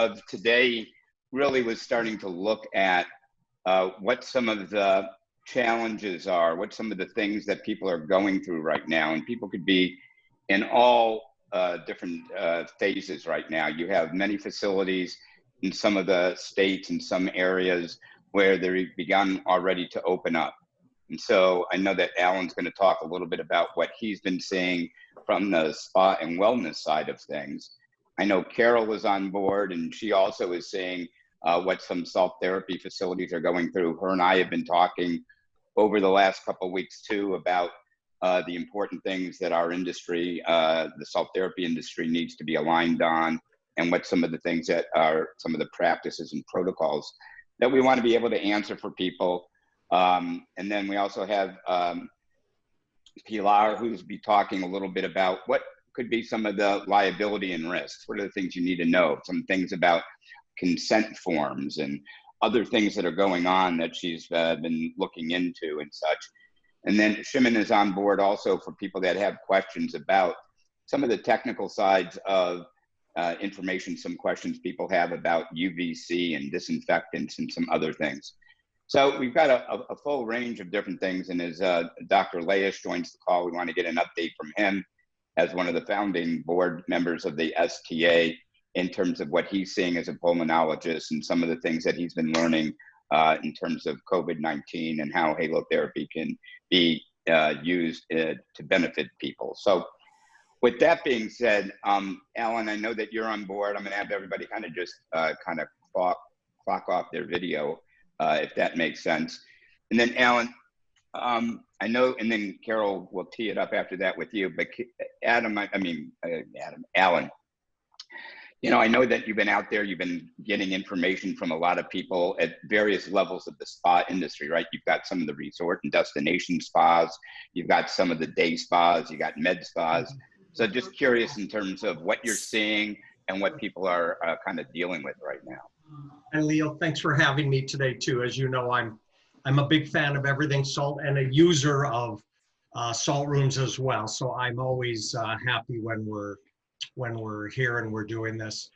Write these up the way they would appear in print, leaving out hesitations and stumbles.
of today really was starting to look at what some of the challenges are, what some of the things that people are going through right now. And people could be in all different phases right now. You have many facilities in some of the states and some areas where they've begun already to open up. And so I know that Alan's going to talk a little bit about what he's been seeing from the spa and wellness side of things. I know Carol is on board, and she also is seeing what some self therapy facilities are going through. Her and I have been talking over the last couple of weeks too about the important things that our industry, the self therapy industry, needs to be aligned on, and what some of the things that are some of the practices and protocols that we want to be able to answer for people. And then we also have Pilar, who's be talking a little bit about what could be some of the liability and risks. What are the things you need to know? Some things about consent forms and other things that are going on that she's been looking into and such. And then Shimon is on board also for people that have questions about some of the technical sides of information, some questions people have about UVC and disinfectants and some other things. So we've got a full range of different things. And as Dr. Laish joins the call, we want to get an update from him as one of the founding board members of the STA in terms of what he's seeing as a pulmonologist and some of the things that he's been learning in terms of COVID-19 and how halotherapy can be used to benefit people. So with that being said, Alan, I know that you're on board. I'm going to have everybody kind of just clock off their video, if that makes sense. And then Alan, I know, and then Carol will tee it up after that with you, but Alan, you know, I know that you've been out there, you've been getting information from a lot of people at various levels of the spa industry, right? You've got some of the resort and destination spas, you've got some of the day spas, you got med spas. So just curious in terms of what you're seeing and what people are kind of dealing with right now. And Leo, thanks for having me today too. As you know, I'm a big fan of everything salt and a user of salt rooms as well. So I'm always happy when we're here and we're doing this.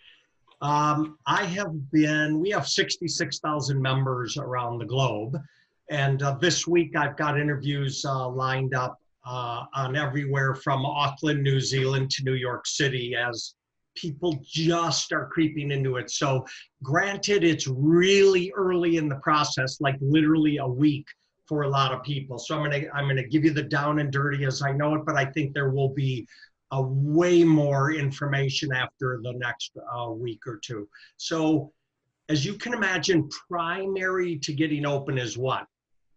We have 66,000 members around the globe. And this week I've got interviews lined up on everywhere from Auckland, New Zealand to New York City as people just are creeping into it. So granted, it's really early in the process, like literally a week for a lot of people. So I'm gonna give you the down and dirty as I know it, but I think there will be a way more information after the next week or two. So as you can imagine, primary to getting open is what?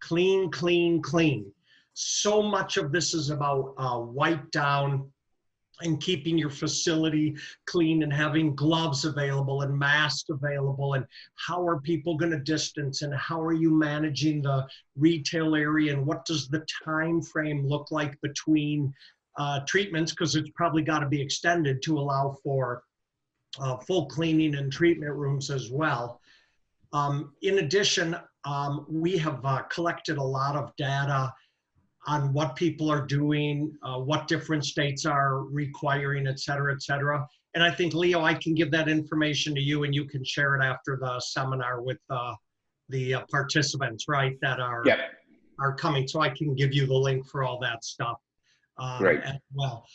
Clean, clean, clean. So much of this is about wipe down and keeping your facility clean and having gloves available and masks available, and how are people going to distance, and how are you managing the retail area, and what does the time frame look like between treatments, because it's probably got to be extended to allow for full cleaning and treatment rooms as well. In addition, we have collected a lot of data on what people are doing, what different states are requiring, et cetera, et cetera. And I think, Leo, I can give that information to you and you can share it after the seminar with the participants, right, that are coming. So I can give you the link for all that stuff as well.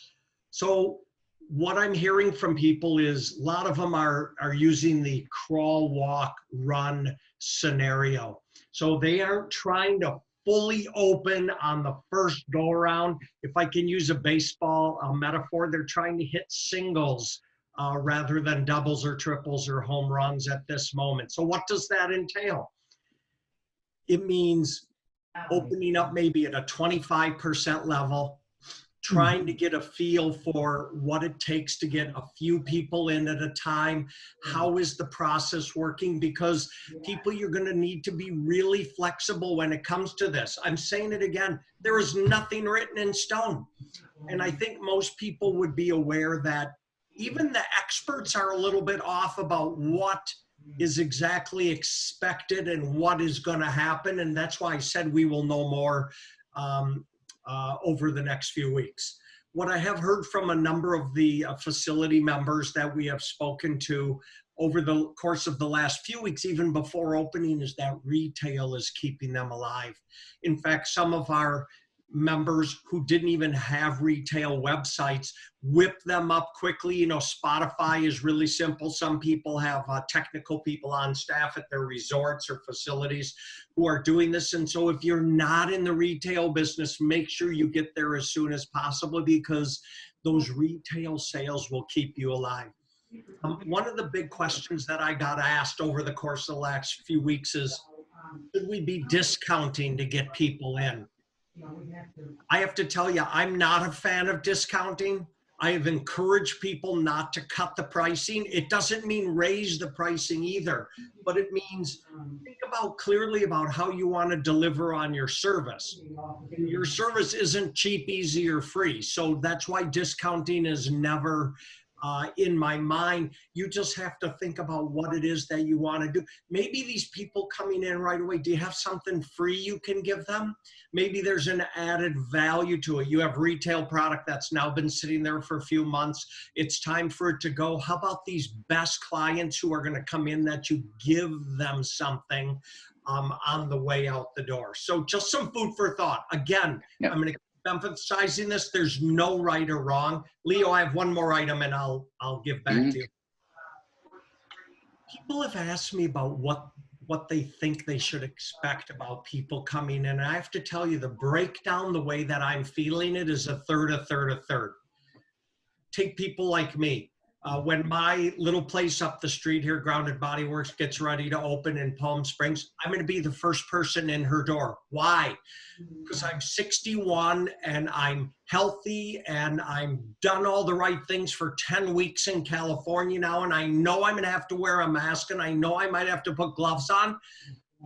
So what I'm hearing from people is a lot of them are using the crawl, walk, run scenario. So they aren't trying to fully open on the first go around. If I can use a baseball metaphor, they're trying to hit singles rather than doubles or triples or home runs at this moment. So what does that entail? It means opening up maybe at a 25% level, trying to get a feel for what it takes to get a few people in at a time. How is the process working? Because people, you're going to need to be really flexible when it comes to this. I'm saying it again, there is nothing written in stone. And I think most people would be aware that even the experts are a little bit off about what is exactly expected and what is going to happen. And that's why I said we will know more over the next few weeks. What I have heard from a number of the facility members that we have spoken to over the course of the last few weeks, even before opening, is that retail is keeping them alive. In fact, some of our members who didn't even have retail websites whip them up quickly. You know, Spotify is really simple. Some people have technical people on staff at their resorts or facilities who are doing this. And so if you're not in the retail business, make sure you get there as soon as possible, because those retail sales will keep you alive. One of the big questions that I got asked over the course of the last few weeks is, should we be discounting to get people in? I have to tell you, I'm not a fan of discounting. I have encouraged people not to cut the pricing. It doesn't mean raise the pricing either, but it means think about clearly about how you want to deliver on your service. Your service isn't cheap, easy, or free. So that's why discounting is never in my mind. You just have to think about what it is that you want to do. Maybe these people coming in right away, do you have something free you can give them? Maybe there's an added value to it. You have retail product that's now been sitting there for a few months. It's time for it to go. How about these best clients who are going to come in that you give them something on the way out the door? So just some food for thought. Again, I'm going to emphasizing this, there's no right or wrong. Leo, I have one more item and I'll give back to you. People have asked me about what they think they should expect about people coming in. And I have to tell you, the breakdown, the way that I'm feeling it, is a third, a third, a third. Take people like me. When my little place up the street here, Grounded Body Works, gets ready to open in Palm Springs, I'm going to be the first person in her door. Why? Because I'm 61 and I'm healthy and I'm done all the right things for 10 weeks in California now. And I know I'm going to have to wear a mask and I know I might have to put gloves on,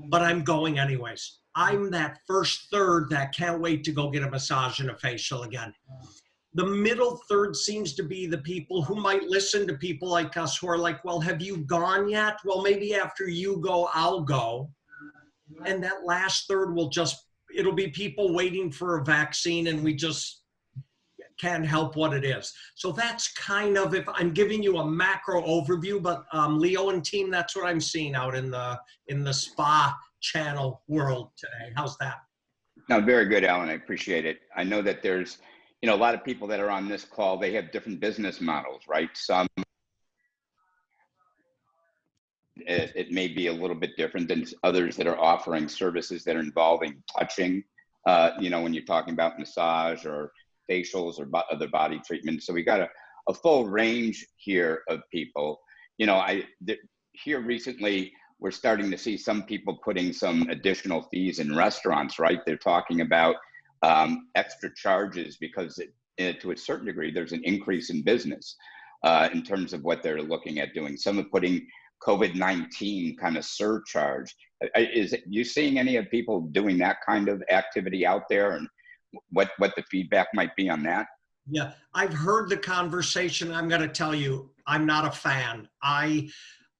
but I'm going anyways. I'm that first third that can't wait to go get a massage and a facial again. The middle third seems to be the people who might listen to people like us who are like, well, have you gone yet? Well, maybe after you go, I'll go. And that last third will just, it'll be people waiting for a vaccine and we just can't help what it is. So that's kind of, if I'm giving you a macro overview, but Leo and team, that's what I'm seeing out in the spa channel world today. How's that? No, very good, Alan. I appreciate it. I know that there's, you know, a lot of people that are on this call, they have different business models, right? Some, it may be a little bit different than others that are offering services that are involving touching, you know, when you're talking about massage or facials or other body treatments. So we got a full range here of people. You know, here recently, we're starting to see some people putting some additional fees in restaurants, right? They're talking about extra charges because to a certain degree, there's an increase in business in terms of what they're looking at doing. Some are putting COVID-19 kind of surcharge. Is you seeing any of people doing that kind of activity out there, and what the feedback might be on that? Yeah, I've heard the conversation. I'm going to tell you, I'm not a fan.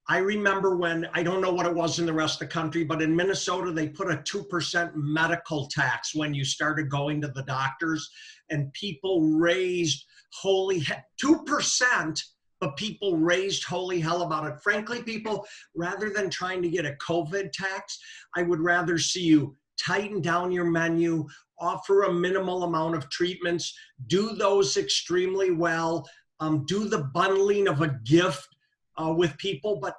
I remember when, I don't know what it was in the rest of the country, but in Minnesota, they put a 2% medical tax when you started going to the doctors, and people raised 2%, but people raised holy hell about it. Frankly, people, rather than trying to get a COVID tax, I would rather see you tighten down your menu, offer a minimal amount of treatments, do those extremely well, do the bundling of a gift with people. But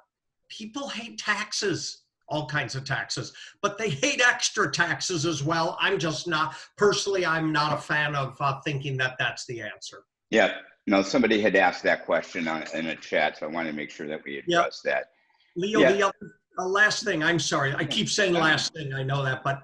people hate taxes, all kinds of taxes, but they hate extra taxes as well. I'm just not, personally, I'm not a fan of thinking that that's the answer. Yeah, no, somebody had asked that question in a chat, so I wanted to make sure that we address that. Leo, the other, last thing, I'm sorry, I keep saying last thing, I know that, but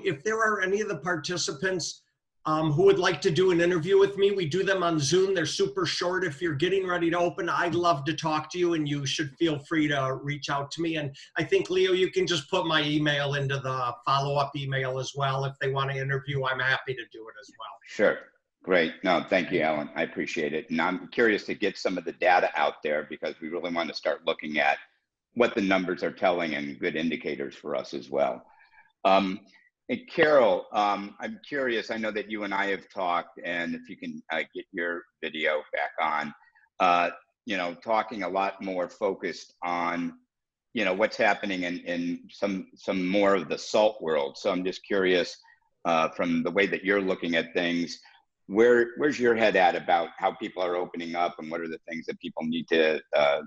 if there are any of the participants who would like to do an interview with me, we do them on Zoom. They're super short. If you're getting ready to open, I'd love to talk to you, and you should feel free to reach out to me. And I think, Leo, you can just put my email into the follow-up email as well. If they want to interview, I'm happy to do it as well. Sure. Great. No, thank you, Alan. I appreciate it. And I'm curious to get some of the data out there, because we really want to start looking at what the numbers are telling and good indicators for us as well. And Carol, I'm curious, I know that you and I have talked, and if you can get your video back on, talking a lot more focused on, what's happening in some more of the salt world. So I'm just curious, from the way that you're looking at things, where's your head at about how people are opening up, and what are the things that people need to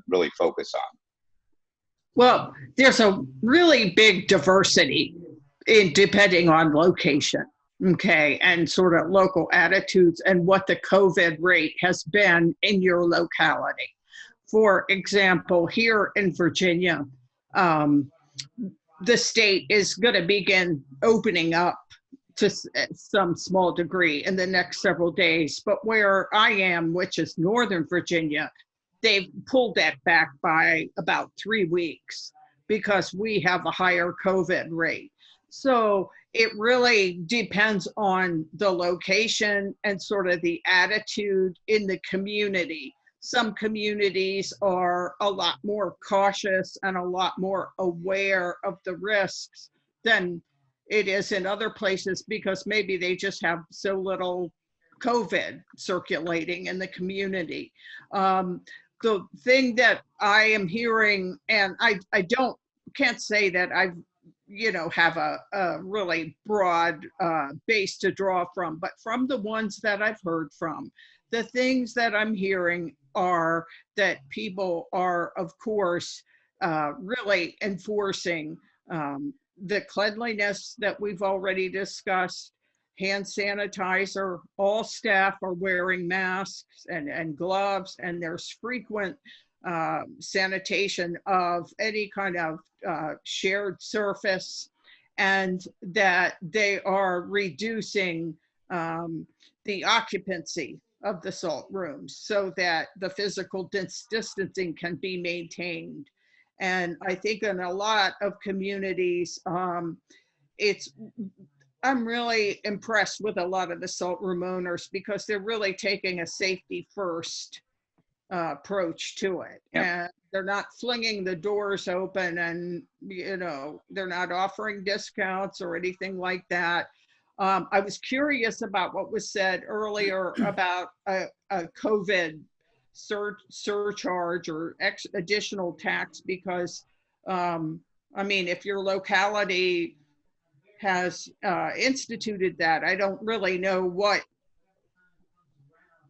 really focus on? Well, there's a really big diversity in depending on location, okay, and sort of local attitudes and what the COVID rate has been in your locality. For example, here in Virginia, the state is going to begin opening up to some small degree in the next several days. But where I am, which is Northern Virginia, they've pulled that back by about 3 weeks because we have a higher COVID rate. So it really depends on the location and sort of the attitude in the community. Some communities are a lot more cautious and a lot more aware of the risks than it is in other places, because maybe they just have so little COVID circulating in the community. The thing that I am hearing, and I can't say that I've have a really broad base to draw from, but from the ones that I've heard from, the things that I'm hearing are that people are, of course, really enforcing the cleanliness that we've already discussed, hand sanitizer, all staff are wearing masks and gloves, and there's frequent sanitation of any kind of shared surface, and that they are reducing the occupancy of the salt rooms so that the physical distancing can be maintained. And I think in a lot of communities, I'm really impressed with a lot of the salt room owners, because they're really taking a safety first approach to it. Yep. And they're not flinging the doors open, and they're not offering discounts or anything like that. I was curious about what was said earlier about a COVID surcharge or additional tax, because if your locality has instituted that, I don't really know what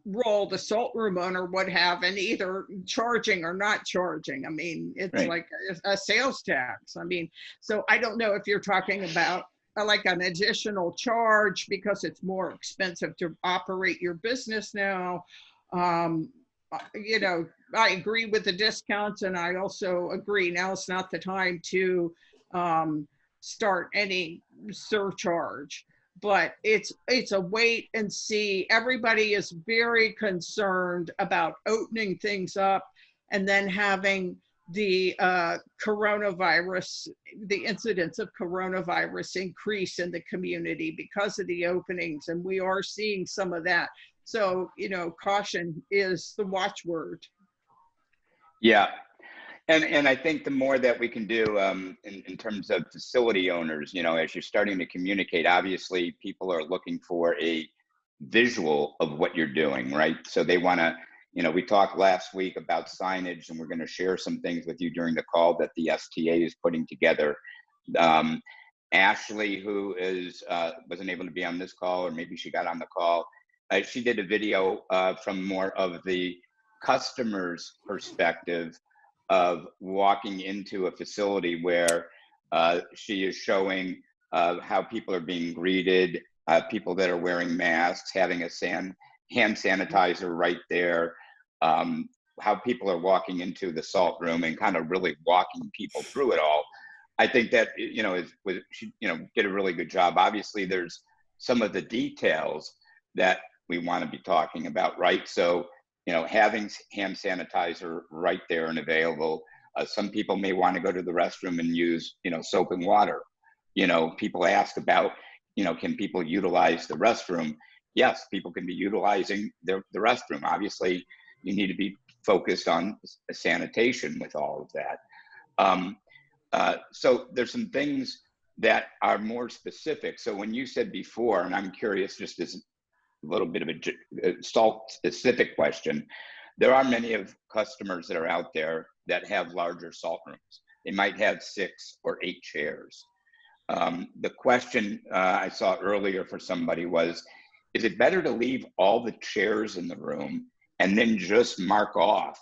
role the salt room owner would have in either charging or not charging. It's right. Like a sales tax. So I don't know if you're talking about like an additional charge because it's more expensive to operate your business now. I agree with the discounts, and I also agree now it's not the time to start any surcharge. But it's a wait and see. Everybody is very concerned about opening things up and then having the coronavirus, the incidence of coronavirus increase in the community because of the openings. And we are seeing some of that. So, caution is the watchword. Yeah. And I think the more that we can do in terms of facility owners, as you're starting to communicate, obviously people are looking for a visual of what you're doing, right? So they want to, we talked last week about signage, and we're going to share some things with you during the call that the STA is putting together. Ashley, who wasn't able to be on this call, or maybe she got on the call, she did a video from more of the customer's perspective of walking into a facility where she is showing how people are being greeted, people that are wearing masks, having a hand sanitizer right there, how people are walking into the salt room, and kind of really walking people through it all. I think that, she did a really good job. Obviously, there's some of the details that we want to be talking about, right? So, having hand sanitizer right there and available. Some people may want to go to the restroom and use, soap and water. People ask about, can people utilize the restroom? Yes, people can be utilizing the restroom. Obviously, you need to be focused on sanitation with all of that. So there's some things that are more specific. So when you said before, and I'm curious, just as a little bit of a salt specific question, there are many of customers that are out there that have larger salt rooms. They might have 6 or 8 chairs. The question I saw earlier for somebody was, is it better to leave all the chairs in the room and then just mark off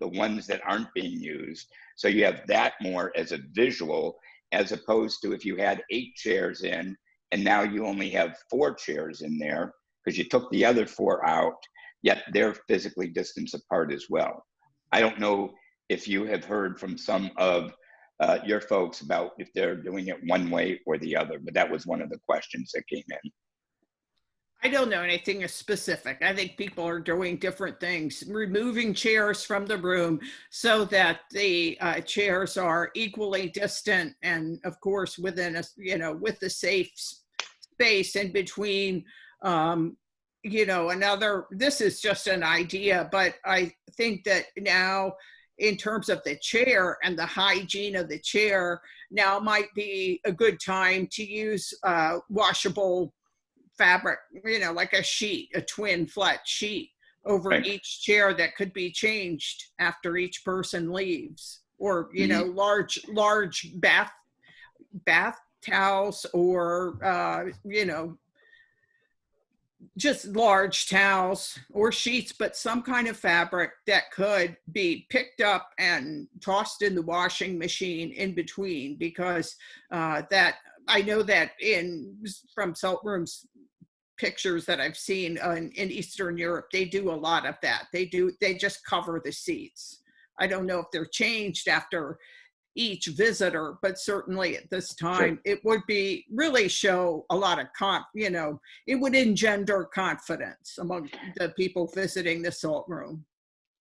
the ones that aren't being used? So you have that more as a visual, as opposed to if you had 8 chairs in and now you only have 4 chairs in there because you took the other 4 out, yet they're physically distanced apart as well. I don't know if you have heard from some of your folks about if they're doing it one way or the other, but that was one of the questions that came in. I don't know anything specific. I think people are doing different things, removing chairs from the room so that the chairs are equally distant, and of course within a, you know, with the safe space in between. You know, another, this is just an idea, but I think that now in terms of the chair and the hygiene of the chair, now might be a good time to use washable fabric, you know, like a sheet, a twin flat sheet over Right. each chair that could be changed after each person leaves, or, you know, large bath towels, or, you know, just large towels or sheets, but some kind of fabric that could be picked up and tossed in the washing machine in between, because that, I know that from salt rooms pictures that I've seen in Eastern Europe, they do a lot of that. They just cover the seats. I don't know if they're changed after each visitor, but certainly at this time, Sure. it would be really show a lot of you know, it would engender confidence among the people visiting the salt room.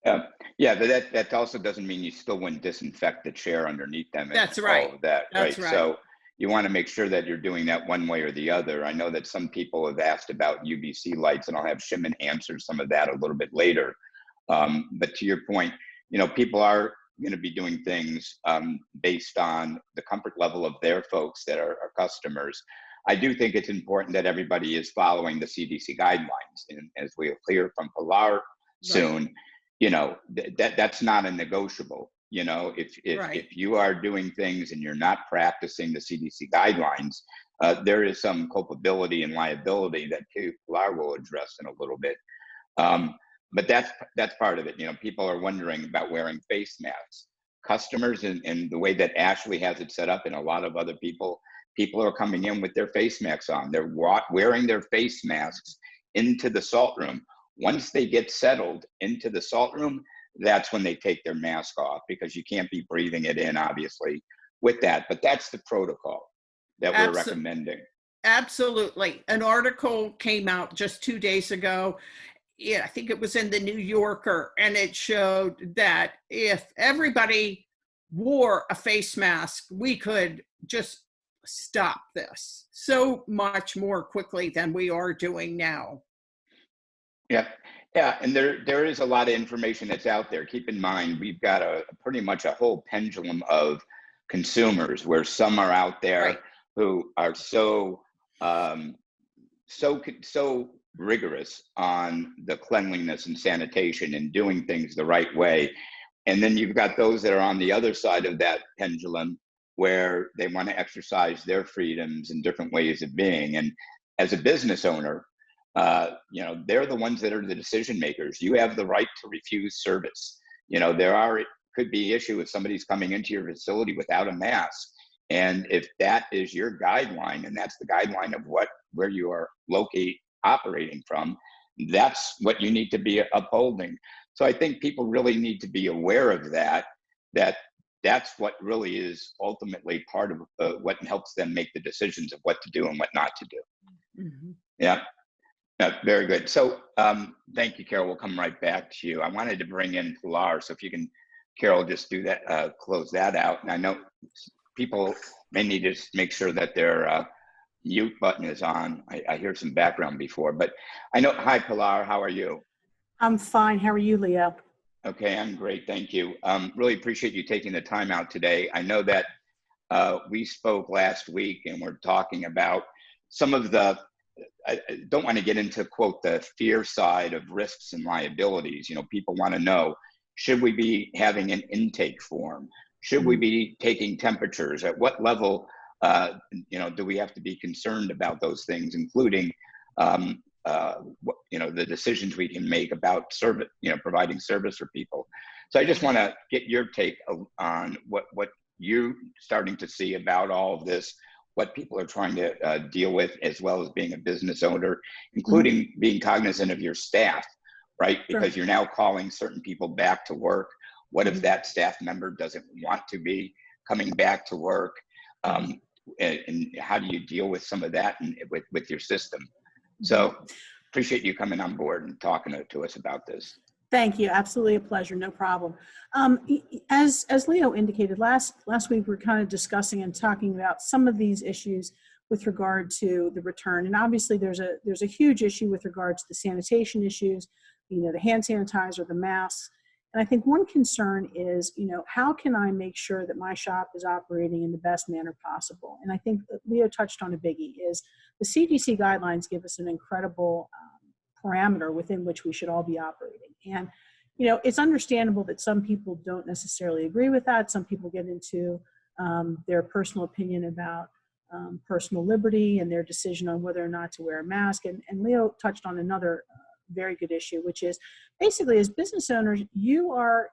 Yeah, but that also doesn't mean you still wouldn't disinfect the chair underneath them. And That's all right. of that, That's right? right. So you want to make sure that you're doing that one way or the other. I know that some people have asked about UVC lights, and I'll have Shimon answer some of that a little bit later. But to your point, you know, people are going to be doing things based on the comfort level of their folks that are customers. I do think it's important that everybody is following the CDC guidelines, and as we'll hear from Pilar soon, right. You know, that's not a negotiable. You know, if you are doing things and you're not practicing the CDC guidelines, there is some culpability and liability that Pilar will address in a little bit. But that's part of it. You know, people are wondering about wearing face masks. Customers, and the way that Ashley has it set up, and a lot of other people are coming in with their face masks on. They're wearing their face masks into the salt room. Once they get settled into the salt room, that's when they take their mask off, because you can't be breathing it in, obviously, with that. But that's the protocol that we're recommending. Absolutely. An article came out just 2 days ago. Yeah, I think it was in the New Yorker, and it showed that if everybody wore a face mask, we could just stop this so much more quickly than we are doing now. Yeah, and there is a lot of information that's out there. Keep in mind, we've got pretty much a whole pendulum of consumers, where some are out there who are so rigorous on the cleanliness and sanitation and doing things the right way. And then you've got those that are on the other side of that pendulum, where they want to exercise their freedoms and different ways of being. And as a business owner, you know, they're the ones that are the decision makers. You have the right to refuse service. You know, it could be issue if somebody's coming into your facility without a mask. And if that is your guideline, and that's the guideline of where you are operating from, that's what you need to be upholding. So I think people really need to be aware of that's what really is ultimately part of what helps them make the decisions of what to do and what not to do. Mm-hmm. Yeah, very good. So thank you, Carol. We'll come right back to you. I wanted to bring in Pilar, so if you can, Carol, just do that, close that out. And I know people may need to make sure that their mute button is on. I hear some background before, but I know. Hi, Pilar. How are you? I'm fine. How are you, Leo? Okay, I'm great. Thank you. Really appreciate you taking the time out today. I know that we spoke last week, and we're talking about some of the I don't want to get into, quote, the fear side of risks and liabilities. You know, people want to know, should we be having an intake form? Should we be taking temperatures? At what level, you know, do we have to be concerned about those things, including, you know, the decisions we can make about service, you know, providing service for people. So I just want to get your take on what you're starting to see about all of this, what people are trying to deal with, as well as being a business owner, including being cognizant of your staff, right? Because you're now calling certain people back to work. What if that staff member doesn't want to be coming back to work? And how do you deal with some of that with your system? So appreciate you coming on board and talking to us about this. Thank you. Absolutely a pleasure. No problem. As Leo indicated, last week, we were kind of discussing and talking about some of these issues with regard to the return. And obviously there's a huge issue with regard to the sanitation issues, you know, the hand sanitizer, the masks. And I think one concern is, you know, how can I make sure that my shop is operating in the best manner possible? And I think Leo touched on a biggie, is the CDC guidelines give us an incredible parameter within which we should all be operating. And, you know, it's understandable that some people don't necessarily agree with that. Some people get into their personal opinion about personal liberty and their decision on whether or not to wear a mask. And Leo touched on another very good issue, which is basically, as business owners, you are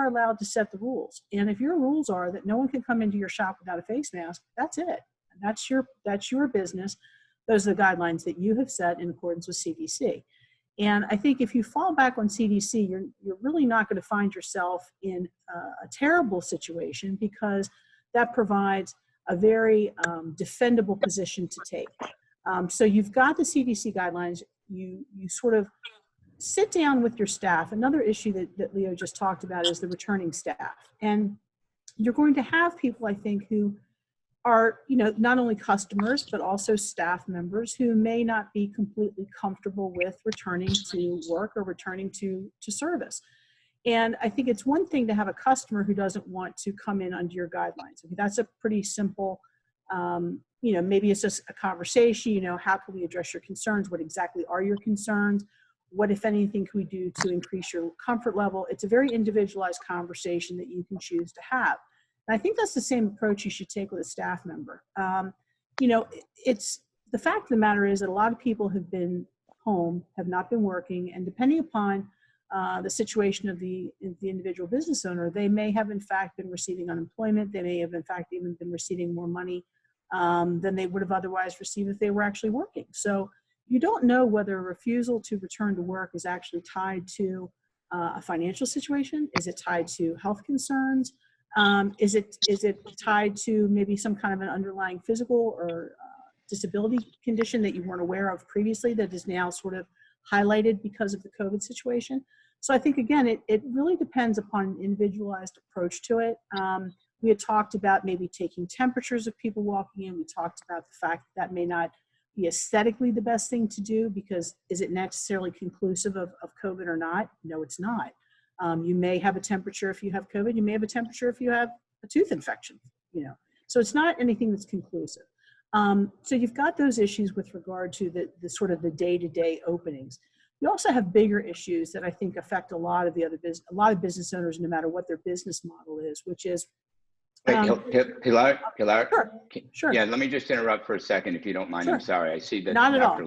allowed to set the rules. And if your rules are that no one can come into your shop without a face mask, that's it. That's your business. Those are the guidelines that you have set in accordance with CDC. And I think if you fall back on CDC, you're really not going to find yourself in a terrible situation, because that provides a very defendable position to take. So you've got the CDC guidelines. You sort of sit down with your staff. Another issue that Leo just talked about is the returning staff. And you're going to have people, I think, who are, you know, not only customers, but also staff members who may not be completely comfortable with returning to work or returning to service. And I think it's one thing to have a customer who doesn't want to come in under your guidelines. I mean, that's a pretty simple, you know, maybe it's just a conversation, you know, how can we address your concerns? What exactly are your concerns? What, if anything, can we do to increase your comfort level? It's a very individualized conversation that you can choose to have. And I think that's the same approach you should take with a staff member. You know, it's the fact of the matter is that a lot of people have been home, have not been working, and depending upon the situation of the individual business owner, they may have in fact been receiving unemployment. They may have in fact even been receiving more money than they would have otherwise received if they were actually working. So you don't know whether a refusal to return to work is actually tied to a financial situation. Is it tied to health concerns? Is it tied to maybe some kind of an underlying physical or disability condition that you weren't aware of previously that is now sort of highlighted because of the COVID situation? So I think, again, it really depends upon an individualized approach to it. We had talked about maybe taking temperatures of people walking in. We talked about the fact that may not be aesthetically the best thing to do, because is it necessarily conclusive of COVID or not? No, it's not. You may have a temperature if you have COVID. You may have a temperature if you have a tooth infection, you know. So it's not anything that's conclusive. So you've got those issues with regard to the sort of the day-to-day openings. You also have bigger issues that I think affect a lot of business owners, no matter what their business model is, which is Pilar? Sure. Yeah, let me just interrupt for a second, if you don't mind. Sure. I'm sorry. I see that Not at all.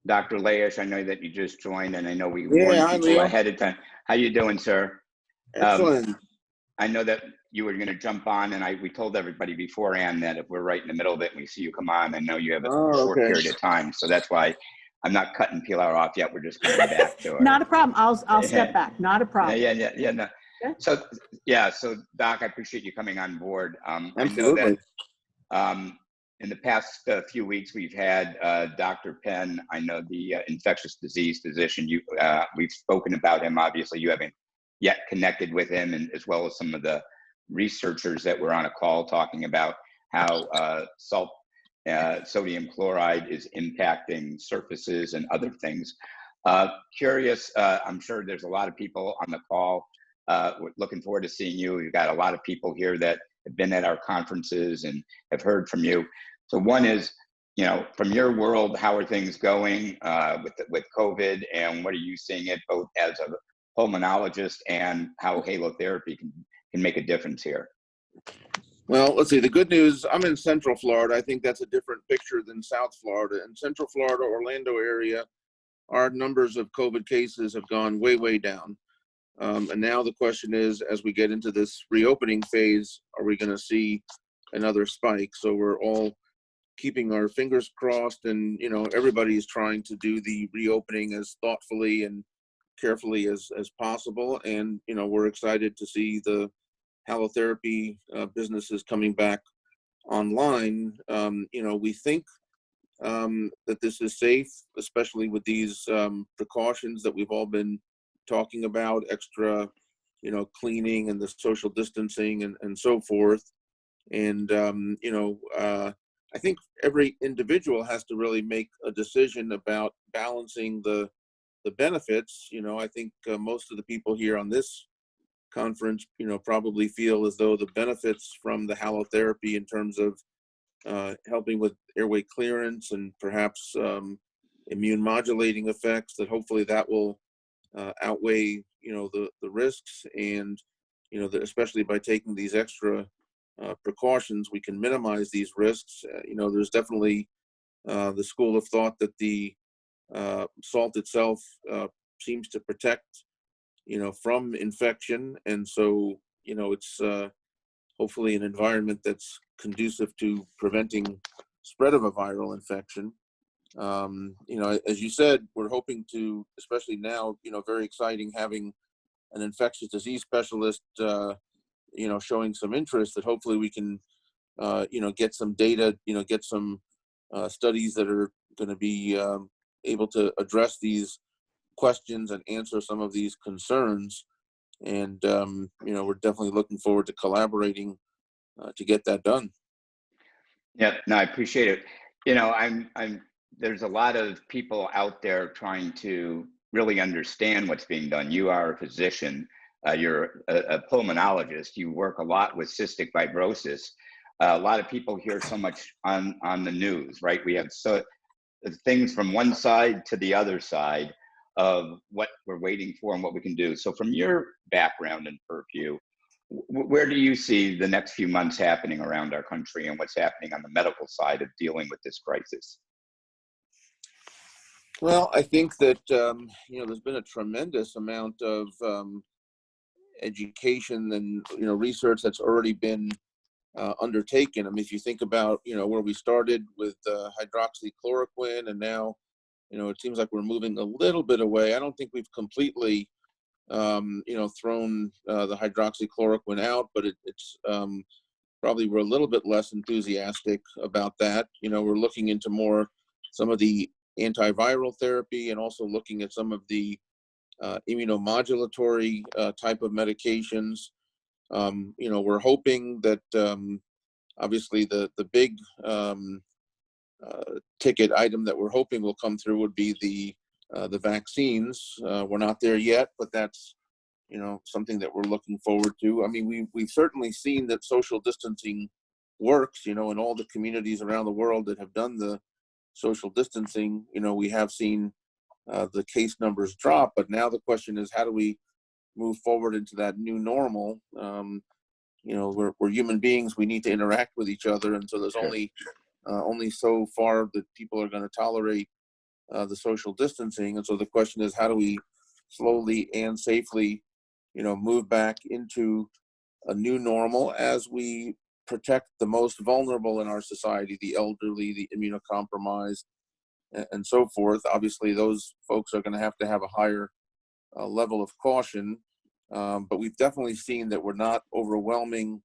Dr. Layesh, I know that you just joined, and I know we Yeah, warned hi, people Leo. ahead of time. How you doing, sir? Excellent. I know that you were going to jump on, and we told everybody beforehand that if we're right in the middle of it and we see you come on, I know you have a short period of time. So that's why I'm not cutting Pilar off yet. We're just coming back to her. Not a problem. I'll step back. Not a problem. Yeah. No. Okay. So Doc, I appreciate you coming on board. Absolutely. I know that in the past few weeks, we've had Dr. Penn, I know the infectious disease physician. We've spoken about him. Obviously, you haven't yet connected with him, and as well as some of the researchers that were on a call talking about how sodium chloride is impacting surfaces and other things. Curious, I'm sure there's a lot of people on the call. We're looking forward to seeing you. We've got a lot of people here that have been at our conferences and have heard from you. So one is, you know, from your world, how are things going with COVID, and what are you seeing it both as a pulmonologist and how halotherapy can make a difference here? Well, let's see. The good news, I'm in Central Florida. I think that's a different picture than South Florida. In Central Florida, Orlando area, our numbers of COVID cases have gone way, way down. And now the question is, as we get into this reopening phase, are we going to see another spike? So we're all keeping our fingers crossed, and, you know, everybody's trying to do the reopening as thoughtfully and carefully as possible. And, you know, we're excited to see the halotherapy businesses coming back online. You know, we think that this is safe, especially with these precautions that we've all been talking about, extra, you know, cleaning and the social distancing and so forth. And, you know, I think every individual has to really make a decision about balancing the benefits. You know, I think most of the people here on this conference, you know, probably feel as though the benefits from the halotherapy in terms of helping with airway clearance and perhaps immune modulating effects, that hopefully that will outweigh, you know, the risks. And, you know, especially by taking these extra precautions, we can minimize these risks. You know, there's definitely the school of thought that the salt itself seems to protect, you know, from infection. And so, you know, it's hopefully an environment that's conducive to preventing spread of a viral infection. You know, as you said, we're hoping to, especially now, you know, very exciting having an infectious disease specialist, you know, showing some interest, that hopefully we can, you know, get some data, you know, get some studies that are going to be able to address these questions and answer some of these concerns. And, you know, we're definitely looking forward to collaborating to get that done. Yeah, no, I appreciate it. You know, there's a lot of people out there trying to really understand what's being done. You are a physician, you're a pulmonologist, you work a lot with cystic fibrosis. A lot of people hear so much on the news, right? We have so things from one side to the other side of what we're waiting for and what we can do. So from your background and purview, where do you see the next few months happening around our country, and what's happening on the medical side of dealing with this crisis? Well, I think that, you know, there's been a tremendous amount of education and, you know, research that's already been undertaken. I mean, if you think about, you know, where we started with hydroxychloroquine, and now, you know, it seems like we're moving a little bit away. I don't think we've completely, you know, thrown the hydroxychloroquine out, but it's probably we're a little bit less enthusiastic about that. You know, we're looking into more some of the antiviral therapy, and also looking at some of the immunomodulatory type of medications. You know, we're hoping that obviously the big ticket item that we're hoping will come through would be the vaccines. We're not there yet, but that's, you know, something that we're looking forward to. I mean, we've certainly seen that social distancing works, you know, in all the communities around the world that have done the social distancing. You know, we have seen the case numbers drop, but now the question is, how do we move forward into that new normal? You know, we're human beings. We need to interact with each other, and so there's only so far that people are going to tolerate the social distancing. And so the question is, how do we slowly and safely, you know, move back into a new normal as we protect the most vulnerable in our society, the elderly, the immunocompromised, and so forth. Obviously, those folks are going to have a higher level of caution, but we've definitely seen that we're not overwhelming.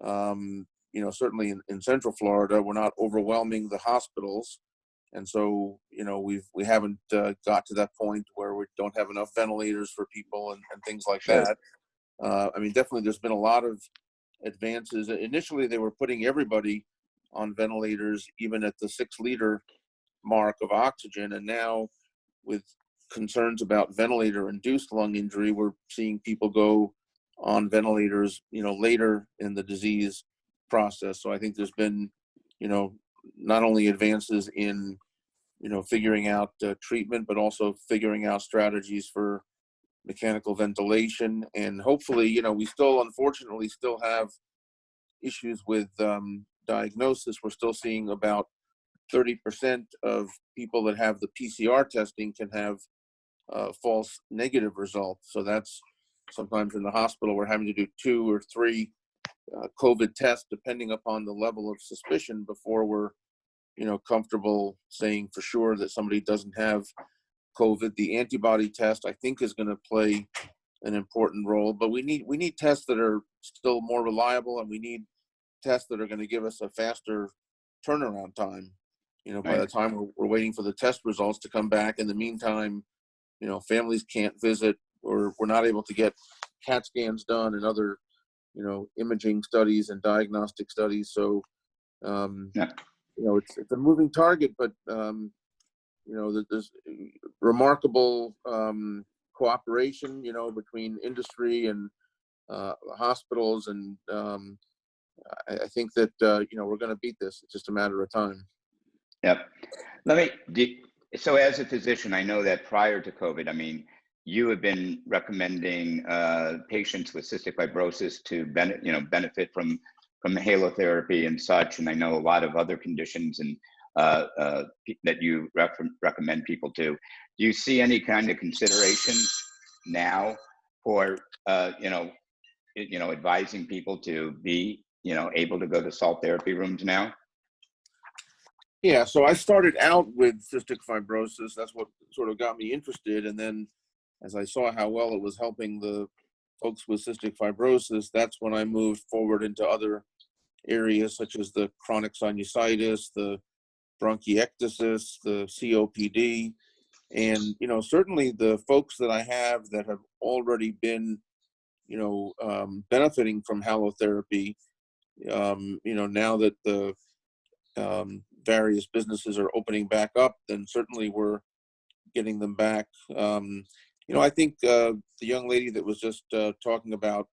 You know, certainly in Central Florida, we're not overwhelming the hospitals, and so, you know, we haven't got to that point where we don't have enough ventilators for people and things like that. I mean, definitely, there's been a lot of advances. Initially, they were putting everybody on ventilators, even at the 6-liter mark of oxygen, and now, with concerns about ventilator-induced lung injury, we're seeing people go on ventilators, you know, later in the disease process. So I think there's been, you know, not only advances in, figuring out treatment, but also figuring out strategies for mechanical ventilation. And hopefully, we still, unfortunately, still have issues with diagnosis. We're still seeing about 30% of people that have the PCR testing can have false negative results. So that's sometimes in the hospital, we're having to do 2 or 3 COVID tests, depending upon the level of suspicion, before we're, comfortable saying for sure that somebody doesn't have COVID. The antibody test, I think, is going to play an important role, but we need tests that are still more reliable, and we need tests that are going to give us a faster turnaround time. By the time we're waiting for the test results to come back, in the meantime, families can't visit, or we're not able to get CAT scans done and other, imaging studies and diagnostic studies. So, it's a moving target, but, there's remarkable cooperation, between industry and hospitals. And I think that, we're going to beat this. It's just a matter of time. Yep. So as a physician, I know that prior to COVID, I mean, you have been recommending patients with cystic fibrosis to benefit from halotherapy and such. And I know a lot of other conditions and that you recommend people to. Do you see any kind of consideration now for advising people to be able to go to salt therapy rooms now? Yeah, so I started out with cystic fibrosis. That's what sort of got me interested. And then as I saw how well it was helping the folks with cystic fibrosis, that's when I moved forward into other areas such as the chronic sinusitis, the bronchiectasis, the COPD. And, certainly the folks that I have that have already been, benefiting from halotherapy, now that the various businesses are opening back up, then certainly we're getting them back. I think the young lady that was just talking about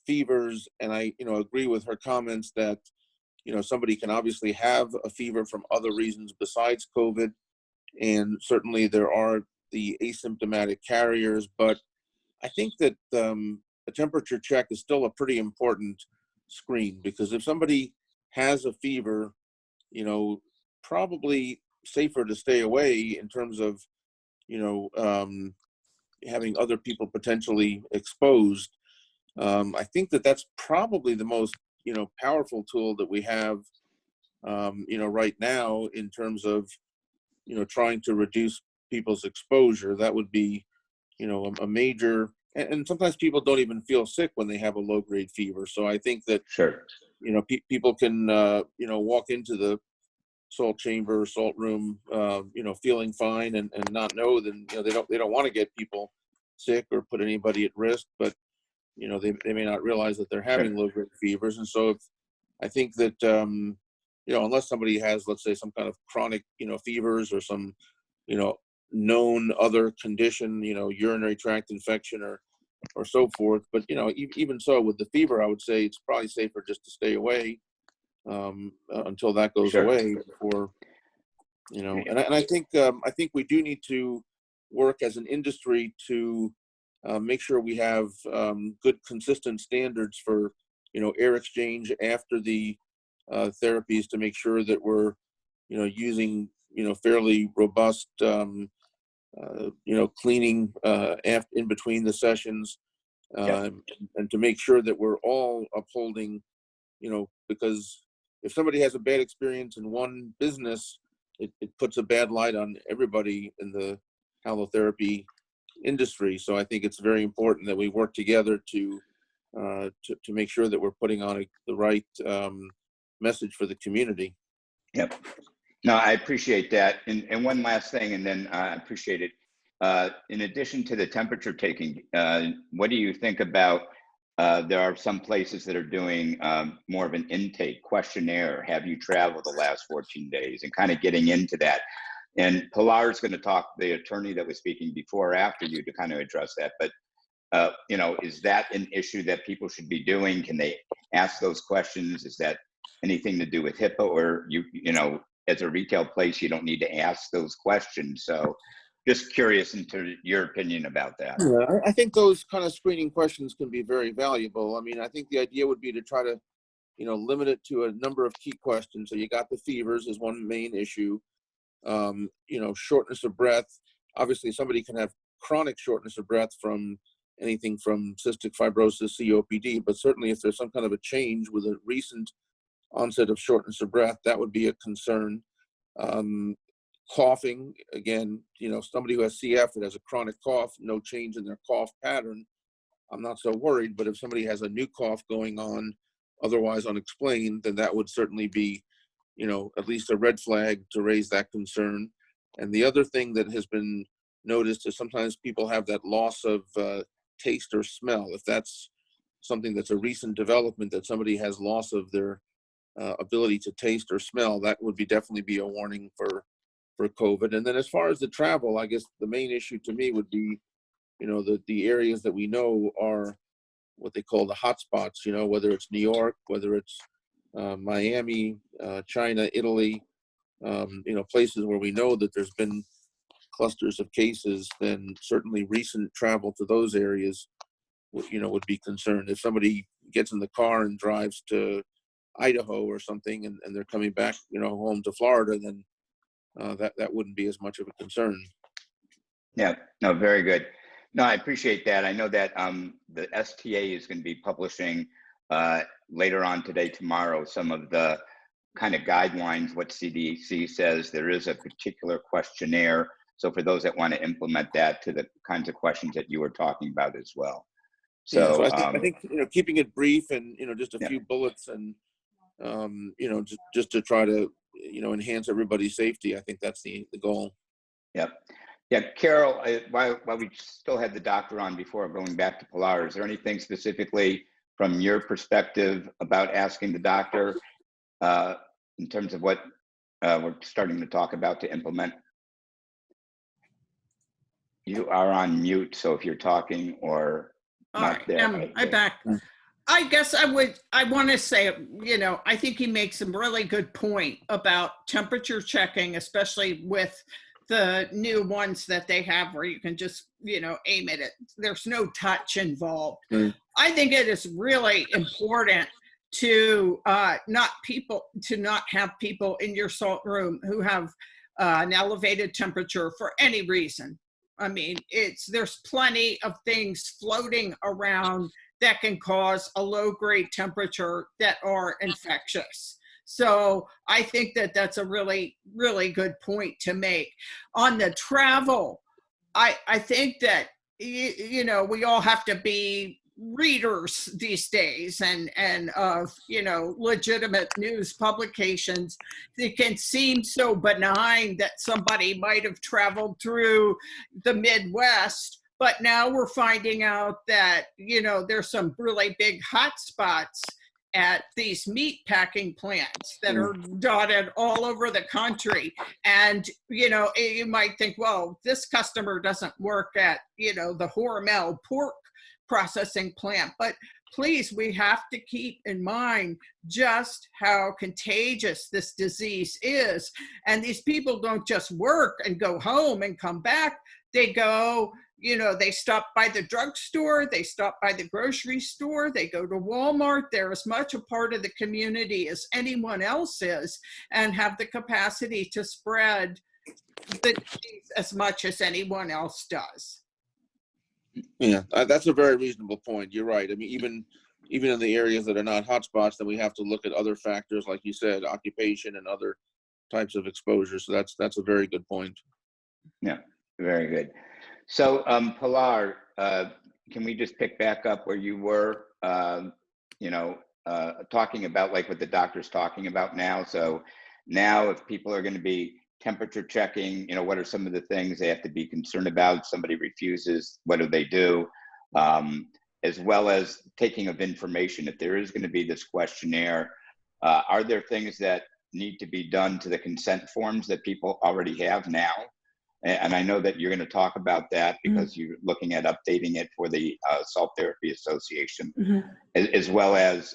fevers, and I, agree with her comments that, somebody can obviously have a fever from other reasons besides COVID. And certainly there are the asymptomatic carriers, but I think that a temperature check is still a pretty important screen, because if somebody has a fever, probably safer to stay away in terms of, having other people potentially exposed. I think that that's probably the most, powerful tool that we have, right now in terms of, trying to reduce people's exposure. That would be, a major, and sometimes people don't even feel sick when they have a low-grade fever. So I think that, sure, people can, walk into the salt chamber, salt room, feeling fine and not know that, they don't want to get people sick or put anybody at risk, but, they may not realize that they're having low-grade fevers. And so I think that, unless somebody has, let's say, some kind of chronic, fevers or some, known other condition, urinary tract infection or so forth. But, even so with the fever, I would say it's probably safer just to stay away until that goes away before, and I think we do need to work as an industry to make sure we have good, consistent standards for, air exchange after the therapies, to make sure that we're, using, fairly robust, cleaning in between the sessions, and to make sure that we're all upholding, because if somebody has a bad experience in one business, it puts a bad light on everybody in the halotherapy industry. So I think it's very important that we work together to make sure that we're putting on the right message for the community. Yep. No, I appreciate that. And one last thing, and then I appreciate it. In addition to the temperature taking, what do you think about, there are some places that are doing more of an intake questionnaire. Have you traveled the last 14 days? And kind of getting into that. And Pilar is going to talk, the attorney that was speaking before or after you, to kind of address that. But, is that an issue that people should be doing? Can they ask those questions? Is that anything to do with HIPAA, or as a retail place, you don't need to ask those questions. So just curious into your opinion about that. Yeah, I think those kind of screening questions can be very valuable. I mean, I think the idea would be to try to, limit it to a number of key questions. So you got the fevers as one main issue. Shortness of breath. Obviously, somebody can have chronic shortness of breath from anything from cystic fibrosis, COPD, but certainly if there's some kind of a change with a recent onset of shortness of breath, that would be a concern. Coughing, again, somebody who has CF that has a chronic cough, no change in their cough pattern, I'm not so worried. But if somebody has a new cough going on, otherwise unexplained, then that would certainly be, at least a red flag to raise that concern. And the other thing that has been noticed is sometimes people have that loss of taste or smell. If that's something that's a recent development, that somebody has loss of their ability to taste or smell, that would definitely be a warning for COVID. And then as far as the travel, I guess the main issue to me would be, the areas that we know are what they call the hotspots, whether it's New York, whether it's Miami, China, Italy, places where we know that there's been clusters of cases, then certainly recent travel to those areas, would be concerned. If somebody gets in the car and drives to Idaho or something and they're coming back, home to Florida, then that wouldn't be as much of a concern. Yeah, no, very good. No, I appreciate that. I know that the STA is going to be publishing later on today, tomorrow, some of the kind of guidelines, what CDC says. There is a particular questionnaire. So for those that want to implement that to the kinds of questions that you were talking about as well. So, I think keeping it brief and, just a few bullets and, just to try to, enhance everybody's safety. I think that's the goal. Yep. Yeah, Carol, while we still had the doctor on before going back to Pilar, is there anything specifically from your perspective about asking the doctor in terms of what we're starting to talk about to implement? You are on mute, so if you're talking or not there. I'm back. I guess I want to say, I think he makes a really good point about temperature checking, especially with the new ones that they have where you can just, aim at it. There's no touch involved. I think it is really important to not have people in your salt room who have an elevated temperature for any reason. I mean, there's plenty of things floating around that can cause a low-grade temperature that are infectious. So I think that that's a really, really good point to make. On the travel, I think that, we all have to be readers these days and of, legitimate news publications. It can seem so benign that somebody might have traveled through the Midwest, but now we're finding out that, there's some really big hot spots at these meat packing plants that are dotted all over the country. And, you might think, well, this customer doesn't work at, the Hormel pork processing plant. But please, we have to keep in mind just how contagious this disease is. And these people don't just work and go home and come back. They go, they stop by the drugstore, they stop by the grocery store, they go to Walmart. They're as much a part of the community as anyone else is and have the capacity to spread the disease as much as anyone else does. Yeah, that's a very reasonable point. You're right. I mean, even in the areas that are not hotspots, then we have to look at other factors, like you said, occupation and other types of exposure. So that's a very good point. Yeah, very good. So Pilar, can we just pick back up where you were, talking about like what the doctor's talking about now? So now if people are going to be temperature checking, what are some of the things they have to be concerned about? Somebody refuses, what do they do? As well as taking of information. If there is going to be this questionnaire, are there things that need to be done to the consent forms that people already have now? And I know that you're going to talk about that because you're looking at updating it for the Salt Therapy Association, as well as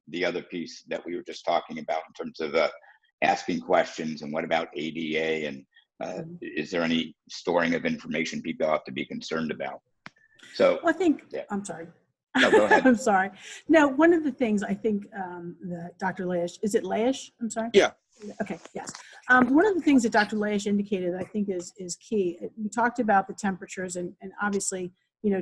the other piece that we were just talking about in terms of asking questions, and what about ADA, and is there any storing of information people have to be concerned about? So Well, I think, yeah. I'm sorry. No, go ahead. I'm sorry. No, one of the things I think that Dr. Laish, is it Laish? I'm sorry? Yeah. Okay, yes. One of the things that Dr. Laish indicated I think is key. We talked about the temperatures, and obviously, you know,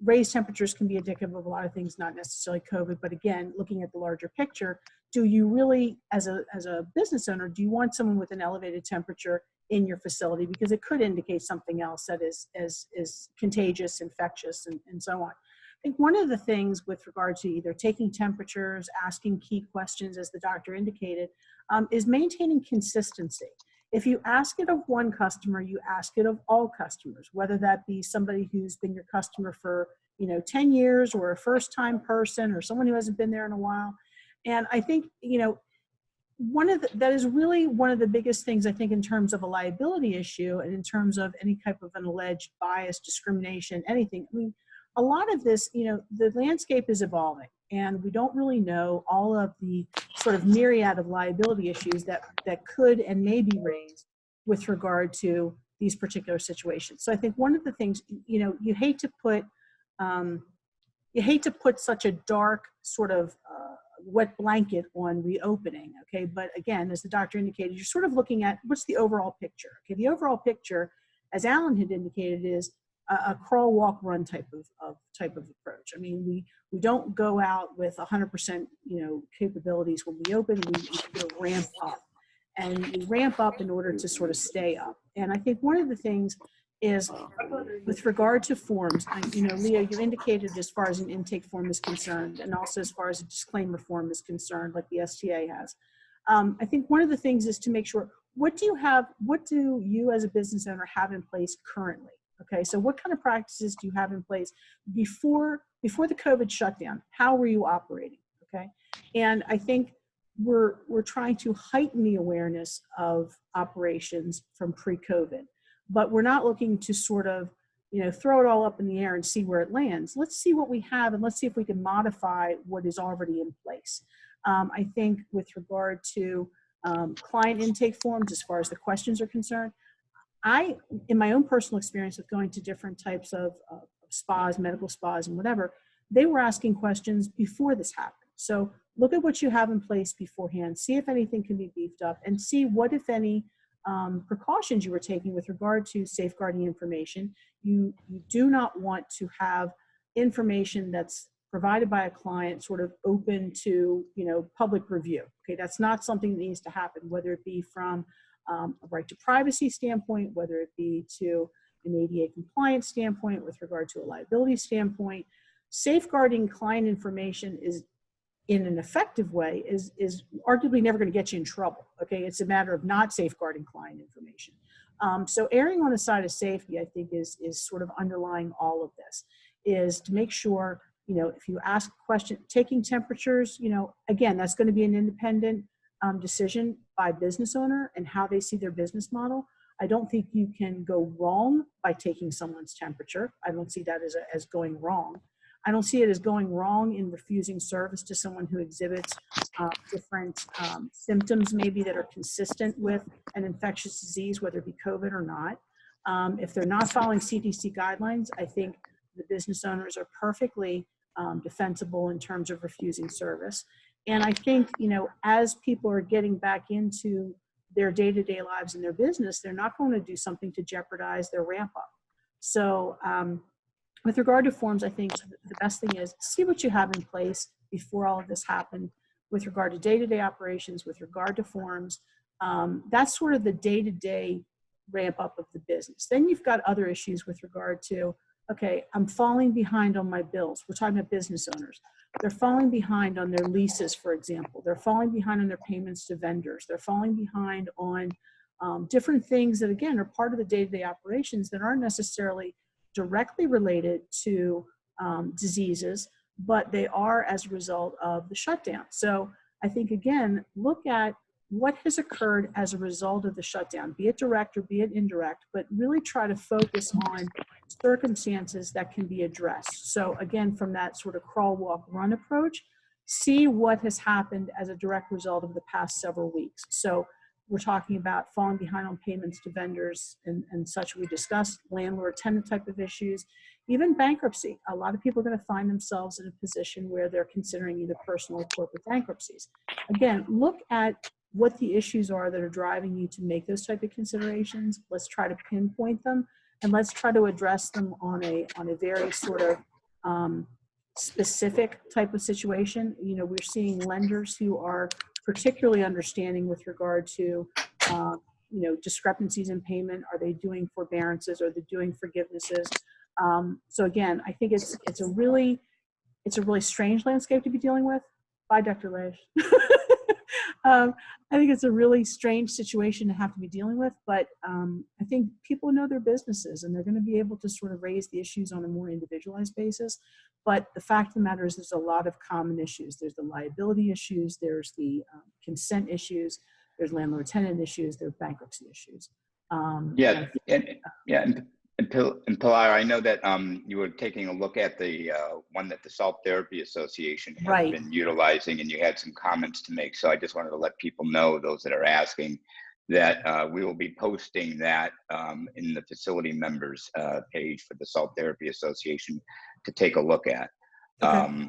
raised temperatures can be indicative of a lot of things, not necessarily COVID, but again, looking at the larger picture, do you really, as a business owner, do you want someone with an elevated temperature in your facility? Because it could indicate something else that is contagious, infectious, and so on. I think one of the things with regard to either taking temperatures, asking key questions, as the doctor indicated, is maintaining consistency. If you ask it of one customer, you ask it of all customers, whether that be somebody who's been your customer for, you know, 10 years, or a first-time person, or someone who hasn't been there in a while. And I think, you know, that is really one of the biggest things, I think, in terms of a liability issue, and in terms of any type of an alleged bias, discrimination, anything. I mean, a lot of this, you know, the landscape is evolving, and we don't really know all of the sort of myriad of liability issues that could and may be raised with regard to these particular situations. So I think one of the things, you know, you hate to put such a dark sort of wet blanket on reopening, okay? But again, as the doctor indicated, you're sort of looking at what's the overall picture, okay? The overall picture, as Alan had indicated, is a crawl, walk, run type of approach. I mean, we don't go out with 100%, you know, capabilities when we open. We sort of ramp up, and we ramp up in order to sort of stay up. And I think one of the things is with regard to forms, you know, Leo, you indicated as far as an intake form is concerned, and also as far as a disclaimer form is concerned, like the STA has. I think one of the things is to make sure, what do you as a business owner have in place currently? Okay, so what kind of practices do you have in place before the COVID shutdown? How were you operating? Okay, and I think we're trying to heighten the awareness of operations from pre-COVID, but we're not looking to sort of, you know, throw it all up in the air and see where it lands. Let's see what we have, and let's see if we can modify what is already in place. I think with regard to client intake forms, as far as the questions are concerned, in my own personal experience with going to different types of spas, medical spas and whatever, they were asking questions before this happened. So look at what you have in place beforehand, see if anything can be beefed up, and see what, if any, precautions you were taking with regard to safeguarding information. You do not want to have information that's provided by a client sort of open to, you know, public review. Okay, that's not something that needs to happen, whether it be from a right to privacy standpoint, whether it be to an ADA compliance standpoint, with regard to a liability standpoint. Safeguarding client information is, in an effective way, is arguably never going to get you in trouble. Okay, it's a matter of not safeguarding client information. So erring on the side of safety, I think, is sort of underlying all of this, is to make sure, you know, if you ask a question, taking temperatures, you know, again, that's going to be an independent decision by business owner and how they see their business model. I don't think you can go wrong by taking someone's temperature. I don't see that as going wrong. I don't see it as going wrong in refusing service to someone who exhibits different symptoms maybe that are consistent with an infectious disease, whether it be COVID or not. If they're not following CDC guidelines, I think the business owners are perfectly defensible in terms of refusing service. And I think, you know, as people are getting back into their day-to-day lives and their business, they're not going to do something to jeopardize their ramp up. So with regard to forms, I think the best thing is see what you have in place before all of this happened with regard to day-to-day operations, with regard to forms. That's sort of the day-to-day ramp up of the business. Then you've got other issues with regard to, okay, I'm falling behind on my bills. We're talking about business owners. They're falling behind on their leases, for example. They're falling behind on their payments to vendors. They're falling behind on different things that, again, are part of the day-to-day operations that aren't necessarily directly related to diseases, but they are as a result of the shutdown. So I think, again, look at what has occurred as a result of the shutdown, be it direct or be it indirect, but really try to focus on circumstances that can be addressed. So again, from that sort of crawl, walk, run approach, see what has happened as a direct result of the past several weeks. So we're talking about falling behind on payments to vendors and such. We discussed landlord tenant type of issues, even bankruptcy. A lot of people are going to find themselves in a position where they're considering either personal or corporate bankruptcies. Again, look at what the issues are that are driving you to make those type of considerations. Let's try to pinpoint them, and let's try to address them on a very sort of specific type of situation. You know, we're seeing lenders who are particularly understanding with regard to, you know, discrepancies in payment. Are they doing forbearances? Are they doing forgivenesses? So again, I think it's a really strange landscape to be dealing with. Bye, Dr. Leish. I think it's a really strange situation to have to be dealing with, but I think people know their businesses and they're going to be able to sort of raise the issues on a more individualized basis. But the fact of the matter is there's a lot of common issues. There's the liability issues, there's the consent issues, there's landlord-tenant issues, there's bankruptcy issues. And Pilar, I know that you were taking a look at the one that the Salt Therapy Association has been utilizing, and you had some comments to make. So I just wanted to let people know, those that are asking, that we will be posting that in the facility members page for the Salt Therapy Association to take a look at. Okay.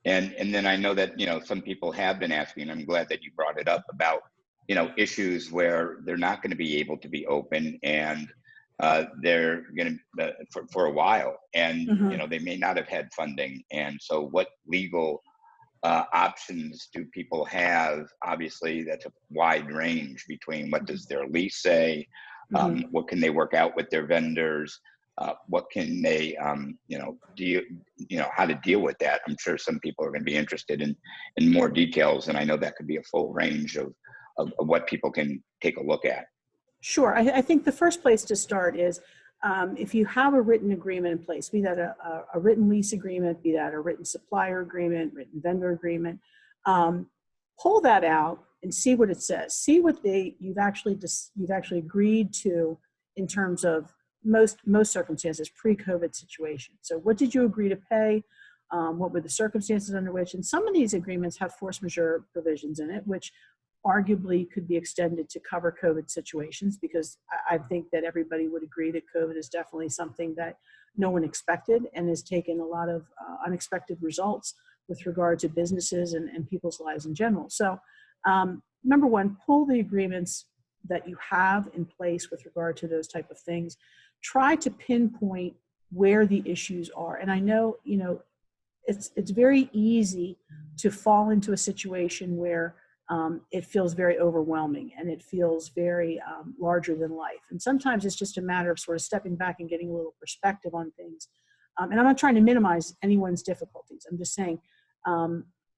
And then I know that, you know, some people have been asking, and I'm glad that you brought it up, about, you know, issues where they're not going to be able to be open, and they're going to for a while, and you know, they may not have had funding. And so what legal options do people have? Obviously that's a wide range between what does their lease say, what can they work out with their vendors, what can they you know, how to deal with that. I'm sure some people are going to be interested in more details, and I know that could be a full range of what people can take a look at. Sure. I think the first place to start is if you have a written agreement in place, be that a written lease agreement, be that a written supplier agreement, written vendor agreement, pull that out and see what it says. See what you've actually agreed to in terms of most circumstances, pre-COVID situation. So what did you agree to pay? What were the circumstances under which? And some of these agreements have force majeure provisions in it, which arguably could be extended to cover COVID situations, because I think that everybody would agree that COVID is definitely something that no one expected and has taken a lot of unexpected results with regard to businesses and people's lives in general. So number one, pull the agreements that you have in place with regard to those type of things. Try to pinpoint where the issues are. And I know, you know, it's very easy to fall into a situation where it feels very overwhelming and it feels very larger than life. And sometimes it's just a matter of sort of stepping back and getting a little perspective on things. And I'm not trying to minimize anyone's difficulties. I'm just saying,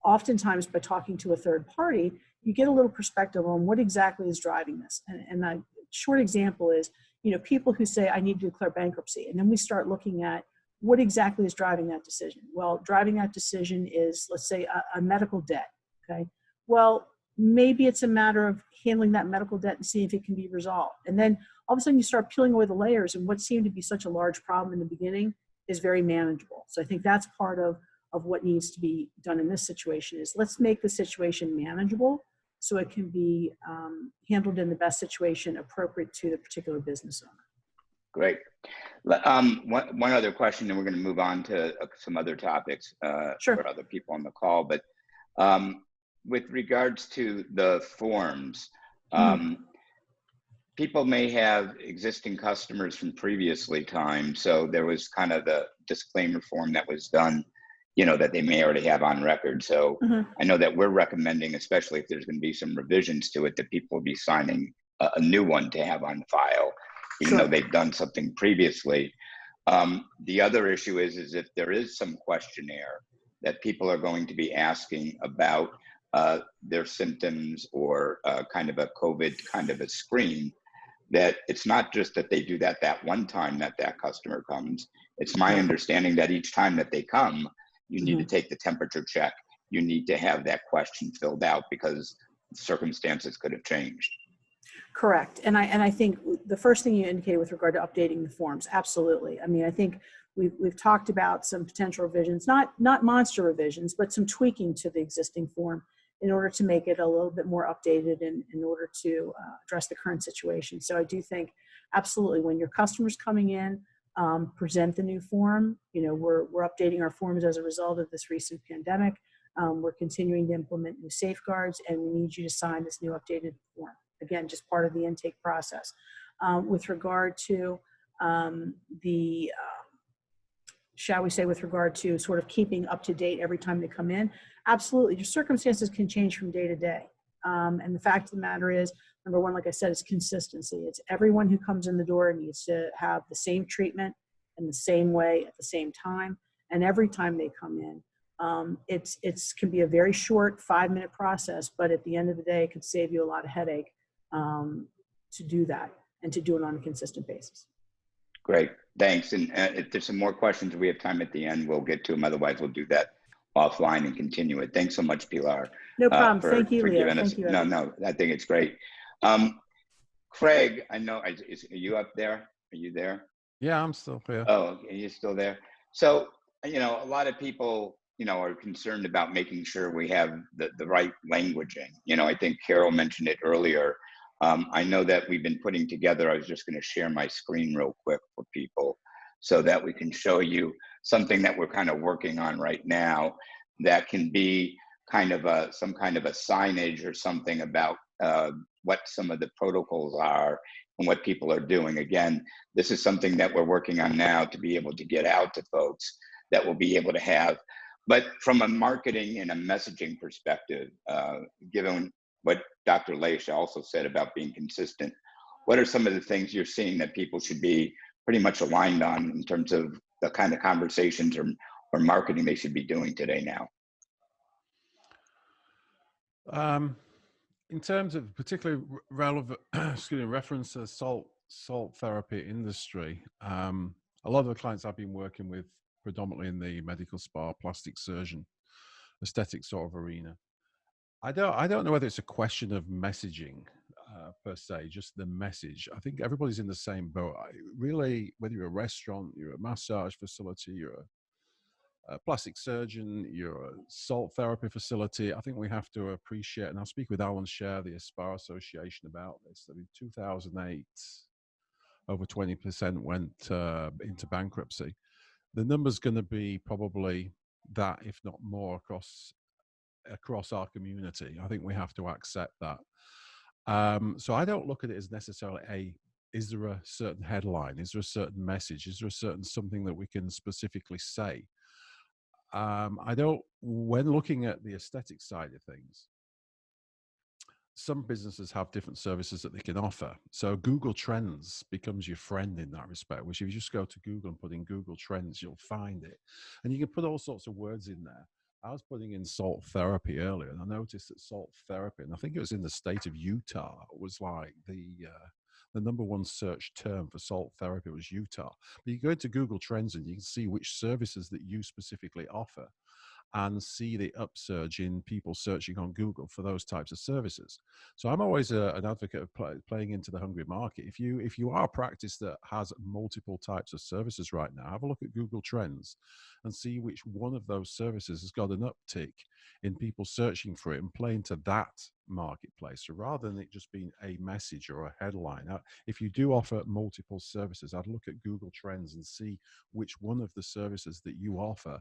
oftentimes by talking to a third party, you get a little perspective on what exactly is driving this. And a short example is, you know, people who say, I need to declare bankruptcy. And then we start looking at what exactly is driving that decision. Well, driving that decision is, let's say, a medical debt, okay? Well, maybe it's a matter of handling that medical debt and seeing if it can be resolved. And then all of a sudden you start peeling away the layers, and what seemed to be such a large problem in the beginning is very manageable. So I think that's part of what needs to be done in this situation is let's make the situation manageable so it can be handled in the best situation appropriate to the particular business owner. Great. One other question, and we're going to move on to some other topics for other people on the call. But with regards to the forms, people may have existing customers from previously times. So there was kind of the disclaimer form that was done, you know, that they may already have on record. So I know that we're recommending, especially if there's going to be some revisions to it, that people will be signing a new one to have on file, even though they've done something previously. The other issue is if there is some questionnaire that people are going to be asking about their symptoms or kind of a COVID kind of a screen, that it's not just that they do that one time that customer comes. It's my understanding that each time that they come, you need to take the temperature check. You need to have that question filled out because circumstances could have changed. Correct. And I think the first thing you indicated with regard to updating the forms, absolutely. I mean, I think We've talked about some potential revisions, not monster revisions, but some tweaking to the existing form in order to make it a little bit more updated and in order to address the current situation. So I do think absolutely when your customers coming in, present the new form. We're updating our forms as a result of this recent pandemic. We're continuing to implement new safeguards, and we need you to sign this new updated form. Again, just part of the intake process. With regard to shall we say, with regard to sort of keeping up to date every time they come in, absolutely. Your circumstances can change from day to day. And the fact of the matter is, number one, like I said, is consistency. It's everyone who comes in the door needs to have the same treatment in the same way at the same time. And every time they come in, it can be a very short 5-minute process, but at the end of the day, it could save you a lot of headache to do that and to do it on a consistent basis. Great, thanks. And if there's some more questions, we have time at the end, we'll get to them. Otherwise, we'll do that offline and continue it. Thanks so much, Pilar. No problem. Thank you, Leo. Thank you. No, I think it's great. Craig, I know, are you up there? Are you there? Yeah, I'm still here. Oh, okay, you're still there. So, a lot of people, are concerned about making sure we have the right languaging. I think Carol mentioned it earlier. I know that we've been putting together, I was just going to share my screen real quick for people so that we can show you something that we're kind of working on right now that can be kind of some kind of a signage or something about what some of the protocols are and what people are doing. Again, this is something that we're working on now to be able to get out to folks that will be able to have. But from a marketing and a messaging perspective, given what Dr. Leish also said about being consistent, what are some of the things you're seeing that people should be pretty much aligned on in terms of the kind of conversations or marketing they should be doing today now? In terms of particularly relevant, reference to salt therapy industry, a lot of the clients I've been working with predominantly in the medical spa, plastic surgeon, aesthetic sort of arena. I don't know whether it's a question of messaging per se, just the message. I think everybody's in the same boat. Really, whether you're a restaurant, you're a massage facility, you're a plastic surgeon, you're a salt therapy facility, I think we have to appreciate, and I'll speak with Alan Scher, the Spa Association, about this, that in 2008, over 20% went into bankruptcy. The number's going to be probably that, if not more, across our community. I think we have to accept that. So I don't look at it as necessarily is there a certain headline? Is there a certain message? Is there a certain something that we can specifically say? When looking at the aesthetic side of things, some businesses have different services that they can offer. So Google Trends becomes your friend in that respect, which if you just go to Google and put in Google Trends, you'll find it. And you can put all sorts of words in there. I was putting in salt therapy earlier, and I noticed that salt therapy, and I think it was in the state of Utah, was like the number one search term for salt therapy was Utah. But you go into Google Trends and you can see which services that you specifically offer and see the upsurge in people searching on Google for those types of services. So I'm always an advocate of playing into the hungry market. If you are a practice that has multiple types of services right now, have a look at Google Trends and see which one of those services has got an uptick in people searching for it and play into that marketplace. So rather than it just being a message or a headline, if you do offer multiple services, I'd look at Google Trends and see which one of the services that you offer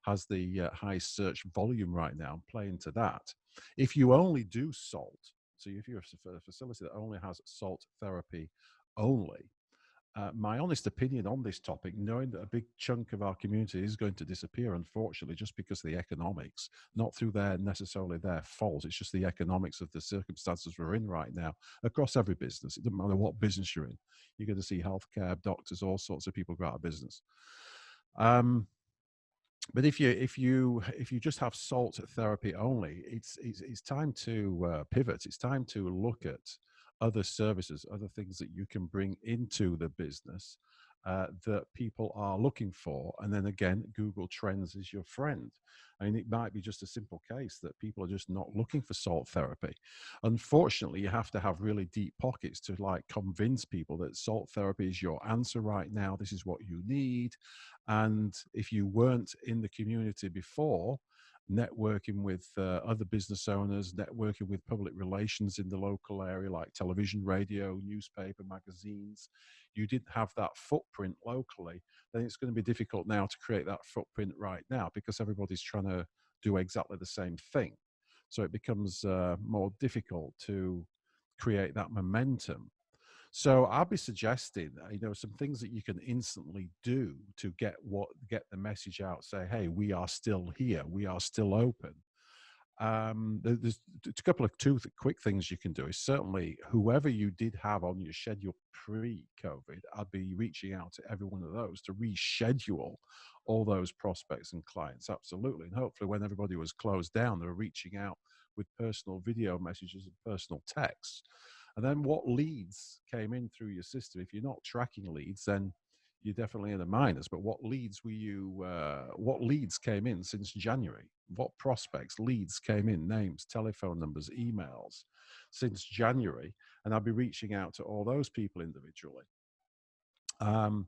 has the highest search volume right now, and play into that. If you only do salt, so if you're a facility that only has salt therapy only, my honest opinion on this topic, knowing that a big chunk of our community is going to disappear, unfortunately, just because of the economics, not through necessarily their fault, it's just the economics of the circumstances we're in right now across every business. It doesn't matter what business you're in. You're going to see healthcare, doctors, all sorts of people go out of business. But if you just have salt therapy only, it's time to pivot. It's time to look at other services, other things that you can bring into the business that people are looking for. And then again, Google Trends is your friend. I mean, it might be just a simple case that people are just not looking for salt therapy. Unfortunately, you have to have really deep pockets to like convince people that salt therapy is your answer right now. This is what you need. And if you weren't in the community before, networking with other business owners, networking with public relations in the local area like television, radio, newspaper, magazines, you didn't have that footprint locally, then it's going to be difficult now to create that footprint right now because everybody's trying to do exactly the same thing. So it becomes more difficult to create that momentum. So I'll be suggesting, some things that you can instantly do to get the message out. Say, hey, we are still here. We are still open. There's a couple of quick things you can do. Is certainly whoever you did have on your schedule pre-COVID, I'd be reaching out to every one of those to reschedule all those prospects and clients. Absolutely. And hopefully when everybody was closed down, they were reaching out with personal video messages and personal texts. And then what leads came in through your system? If you're not tracking leads, then you're definitely in the minus. But what leads what leads came in since January? What prospects, leads came in, names, telephone numbers, emails since January? And I'll be reaching out to all those people individually. So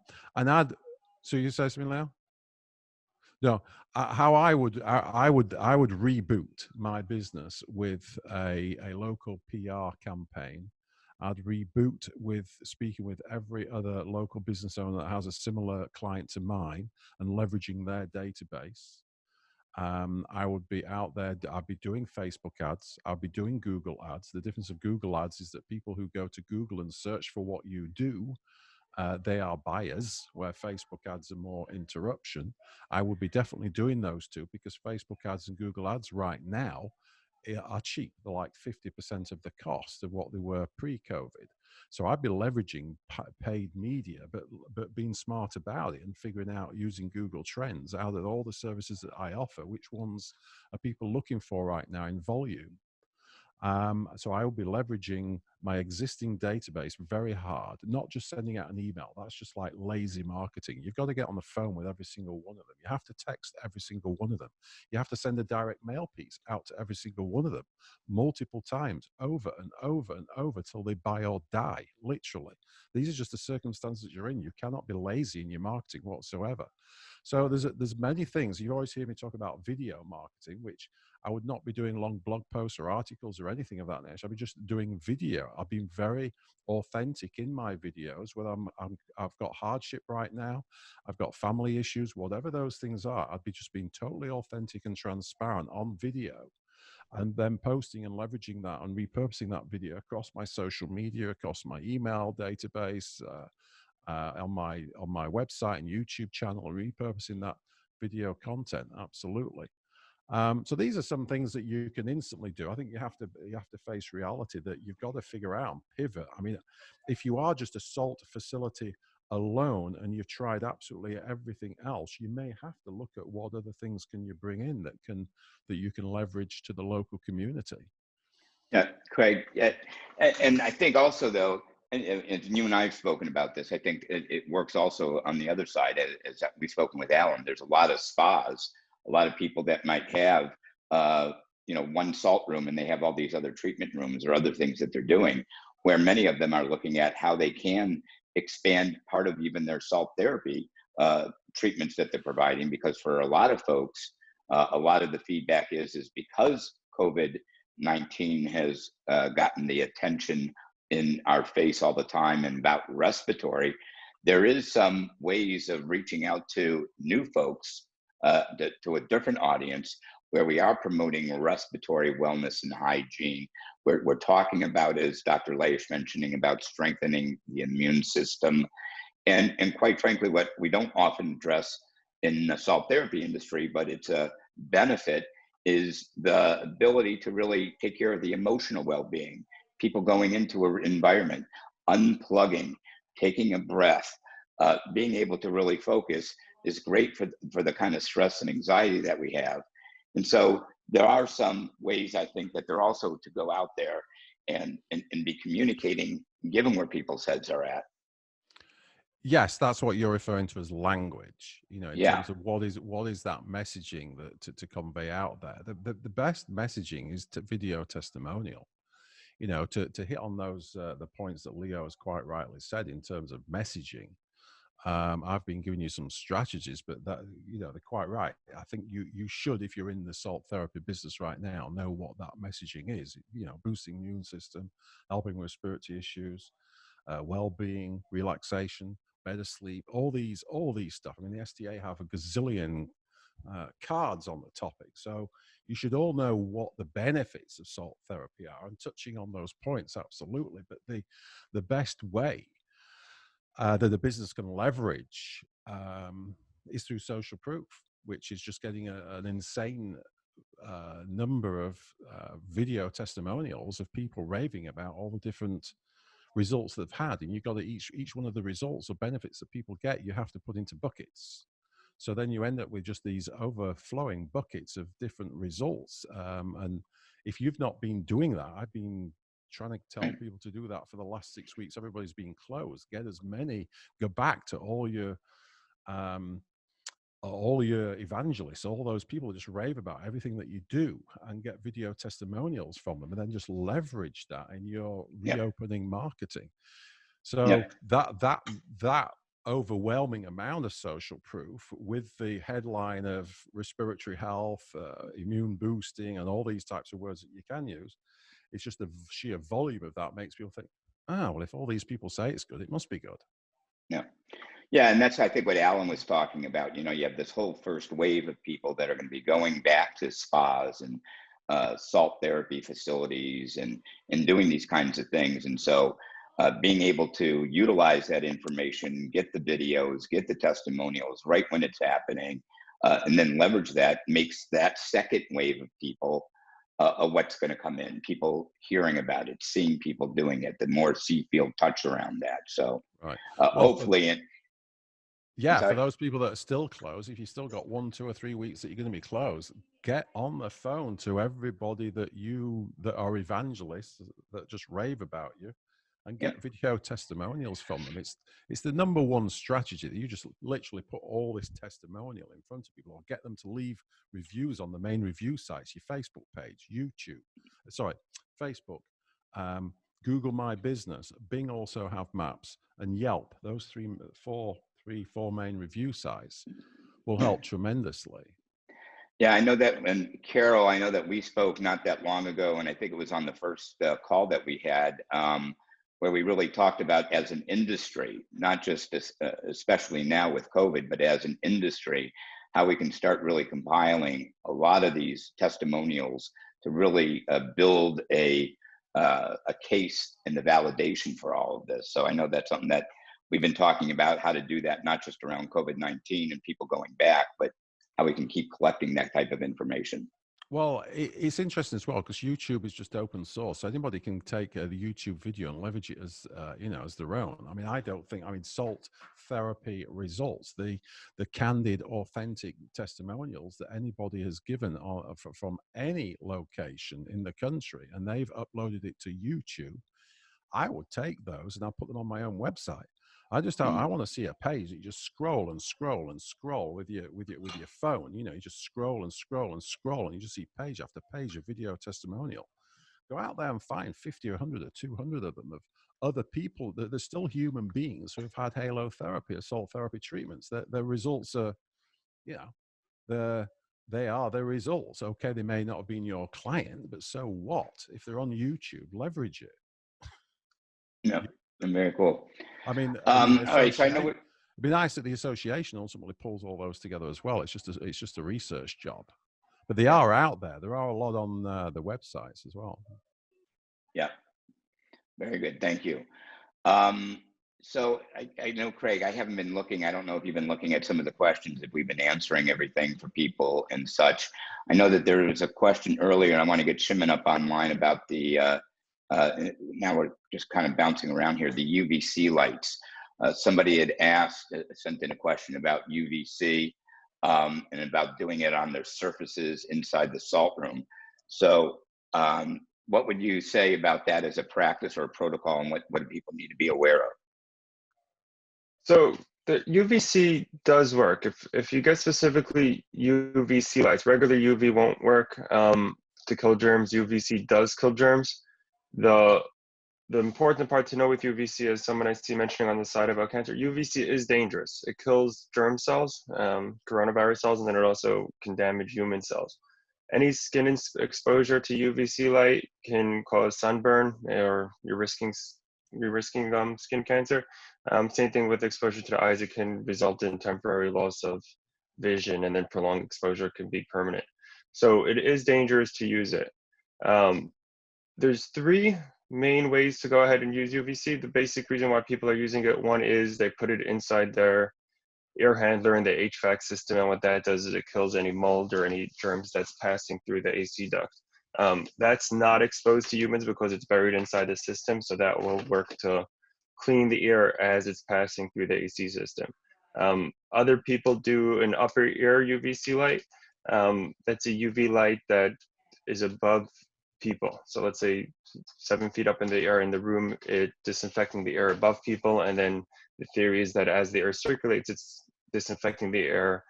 you say something, Leo? No, how I would reboot my business with a local PR campaign. I'd reboot with speaking with every other local business owner that has a similar client to mine and leveraging their database. I would be out there. I'd be doing Facebook ads. I'd be doing Google ads. The difference of Google ads is that people who go to Google and search for what you do, they are buyers, where Facebook ads are more interruption. I would be definitely doing those two because Facebook ads and Google ads right now are cheap. They're like 50% of the cost of what they were pre-COVID. So I'd be leveraging paid media, but being smart about it and figuring out using Google Trends out of all the services that I offer, which ones are people looking for right now in volume. So I will be leveraging my existing database very hard, not just sending out an email. That's just like lazy marketing. You've got to get on the phone with every single one of them. You have to text every single one of them. You have to send a direct mail piece out to every single one of them multiple times, over and over and over till they buy or die, literally. These are just the circumstances you're in. You cannot be lazy in your marketing whatsoever. So there's many things. You always hear me talk about video marketing, which I would not be doing long blog posts or articles or anything of that nature. I'd be just doing video. I've been very authentic in my videos, whether I've got hardship right now, I've got family issues, whatever those things are, I'd be just being totally authentic and transparent on video, and then posting and leveraging that and repurposing that video across my social media, across my email database, on my website and YouTube channel, repurposing that video content. Absolutely. So these are some things that you can instantly do. I think you have to face reality that you've got to figure out and pivot. I mean, if you are just a salt facility alone and you've tried absolutely everything else, you may have to look at what other things can you bring in that you can leverage to the local community. Yeah, Craig. Yeah, and I think also though, and you and I have spoken about this, I think it works also on the other side, as we've spoken with Alan. There's a lot of spas, a lot of people that might have, one salt room and they have all these other treatment rooms or other things that they're doing, where many of them are looking at how they can expand part of even their salt therapy treatments that they're providing. Because for a lot of folks, a lot of the feedback is because COVID-19 has gotten the attention in our face all the time and about respiratory, there is some ways of reaching out to new folks, to a different audience, where we are promoting respiratory wellness and hygiene. We're talking about, as Dr. Leish mentioning, about strengthening the immune system. And quite frankly, what we don't often address in the salt therapy industry, but it's a benefit, is the ability to really take care of the emotional well-being. People going into an environment, unplugging, taking a breath, being able to really focus is great for the kind of stress and anxiety that we have. And so there are some ways, I think, that they're also to go out there and be communicating, given where people's heads are at. Yes, that's what you're referring to as language, you know, in Yeah. terms of what is that messaging that to convey out there. The best messaging is to video testimonial, you know, to hit on those the points that Leo has quite rightly said in terms of messaging. I've been giving you some strategies, but that, you know, they're quite right. I think you should, if you're in the salt therapy business right now, know what that messaging is. You know, boosting immune system, helping with respiratory issues, well-being, relaxation, better sleep, all these stuff. I mean, the STA have a gazillion cards on the topic, so you should all know what the benefits of salt therapy are. And touching on those points, absolutely. But the best way that the business can leverage is through social proof, which is just getting an insane number of video testimonials of people raving about all the different results they've had. And you've got to each one of the results or benefits that people get, you have to put into buckets. So then you end up with just these overflowing buckets of different results. And if you've not been doing that, I've been trying to tell people to do that for the last 6 weeks. Everybody's been closed. Get as many, go back to all your evangelists, all those people that just rave about everything that you do, and get video testimonials from them, and then just leverage that in your reopening marketing. So that overwhelming amount of social proof with the headline of respiratory health, immune boosting, and all these types of words that you can use, it's just the sheer volume of that makes people think, well, if all these people say it's good, it must be good. Yeah, and that's, I think, what Alan was talking about. You know, you have this whole first wave of people that are going to be going back to spas and salt therapy facilities and doing these kinds of things. And so being able to utilize that information, get the videos, get the testimonials right when it's happening, and then leverage that makes that second wave of people of what's going to come in, people hearing about it, seeing people doing it, the more see, feel, touch around that. So right. hopefully for those people that are still closed, if you still got 1, 2, or 3 weeks that you're going to be closed, get on the phone to everybody that are evangelists that just rave about you, and get video testimonials from them. It's the number one strategy, that you just literally put all this testimonial in front of people, or get them to leave reviews on the main review sites, your Facebook page, Facebook, Google My Business, Bing also have maps, and Yelp. Those four main review sites will help tremendously. Yeah, I know that. And Carol, I know that we spoke not that long ago, and I think it was on the first call that we had, where we really talked about, as an industry, not just especially now with COVID, but as an industry, how we can start really compiling a lot of these testimonials to really build a case and the validation for all of this. So I know that's something that we've been talking about, how to do that, not just around COVID-19 and people going back, but how we can keep collecting that type of information. Well, it's interesting as well, because YouTube is just open source, so anybody can take the YouTube video and leverage it as as their own. I mean, salt therapy results, the candid, authentic testimonials that anybody has given from any location in the country, and they've uploaded it to YouTube. I would take those and I'll put them on my own website. I want to see a page that you just scroll and scroll and scroll with your phone. You know, you just scroll and scroll and scroll, and you just see page after page of video testimonial. Go out there and find 50 or 100 or 200 of them, of other people that they're still human beings who have had halo therapy or salt therapy treatments. Their results are, they are their results. Okay, they may not have been your client, but so what? If they're on YouTube, leverage it. Yeah, very cool. I mean, all right. So I know it'd be nice that the association ultimately pulls all those together as well. It's just a research job, but they are out there. There are a lot on the websites as well. Yeah, very good. Thank you. So I know, Craig, I haven't been looking. I don't know if you've been looking at some of the questions, if we've been answering everything for people and such. I know that there was a question earlier, and I want to get Shimon up online about the. Now we're just kind of bouncing around here, the UVC lights. Somebody had sent in a question about UVC and about doing it on their surfaces inside the salt room. So what would you say about that as a practice or a protocol, and what do people need to be aware of? So the UVC does work. If you get specifically UVC lights, regular UV won't work to kill germs. UVC does kill germs. The important part to know with UVC, as someone I see mentioning on the side about cancer, UVC is dangerous. It kills germ cells, coronavirus cells, and then it also can damage human cells. Any skin exposure to UVC light can cause sunburn, or you're risking skin cancer. Same thing with exposure to the eyes. It can result in temporary loss of vision, and then prolonged exposure can be permanent. So it is dangerous to use it. There's three main ways to go ahead and use UVC. The basic reason why people are using it, one is they put it inside their air handler in the HVAC system, and what that does is it kills any mold or any germs that's passing through the AC duct. That's not exposed to humans because it's buried inside the system, so that will work to clean the air as it's passing through the AC system. Other people do an upper ear UVC light. That's a UV light that is above people. So let's say 7 feet up in the air in the room, it disinfecting the air above people. And then the theory is that as the air circulates, it's disinfecting the air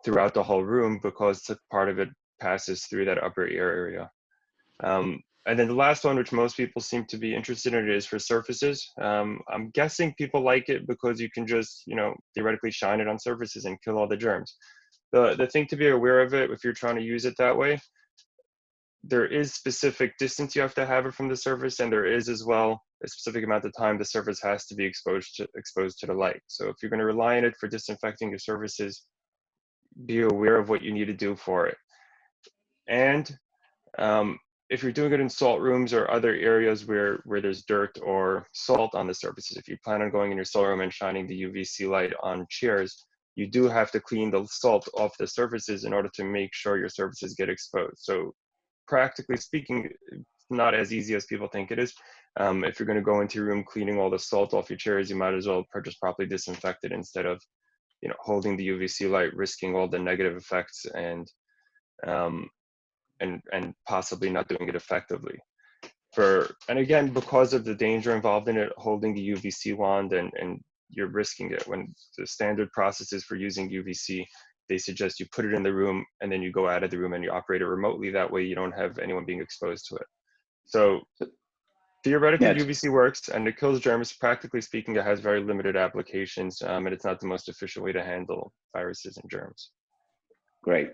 throughout the whole room because part of it passes through that upper ear area. And then the last one, which most people seem to be interested in, is for surfaces. I'm guessing people like it because you can just, theoretically shine it on surfaces and kill all the germs. The thing to be aware of it, if you're trying to use it that way, there is specific distance you have to have it from the surface, and there is as well a specific amount of time the surface has to be exposed to the light. So if you're going to rely on it for disinfecting your surfaces, be aware of what you need to do for it. And if you're doing it in salt rooms or other areas where there's dirt or salt on the surfaces, if you plan on going in your salt room and shining the UVC light on chairs, you do have to clean the salt off the surfaces in order to make sure your surfaces get exposed. So practically speaking, it's not as easy as people think it is. If you're going to go into your room cleaning all the salt off your chairs, you might as well purchase properly disinfected instead of, holding the UVC light, risking all the negative effects and possibly not doing it effectively. And again, because of the danger involved in it, holding the UVC wand and you're risking it. When the standard processes for using UVC, they suggest you put it in the room and then you go out of the room and you operate it remotely. That way you don't have anyone being exposed to it. So theoretically, UVC works and it kills germs. Practically speaking, it has very limited applications, and it's not the most efficient way to handle viruses and germs. Great.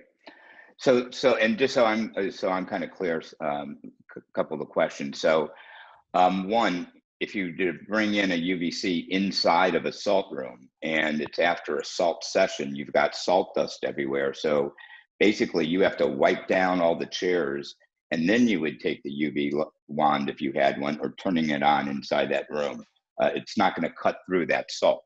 So and just so I'm kind of clear, a couple of questions. So one, if you did bring in a UVC inside of a salt room and it's after a salt session, you've got salt dust everywhere. So basically you have to wipe down all the chairs and then you would take the UV wand if you had one, or turning it on inside that room. It's not going to cut through that salt.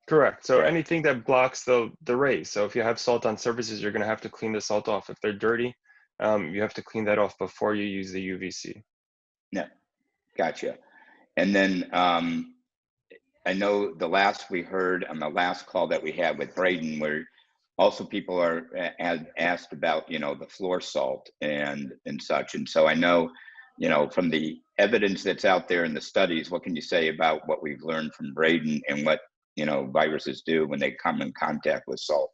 Correct. So anything that blocks the rays. So if you have salt on surfaces, you're going to have to clean the salt off. If they're dirty, you have to clean that off before you use the UVC. Yeah, gotcha. And then I know we heard on the last call that we had with Braden, where also people are asked about, the floor salt and such. And so I know, from the evidence that's out there in the studies, what can you say about what we've learned from Braden and what, viruses do when they come in contact with salt?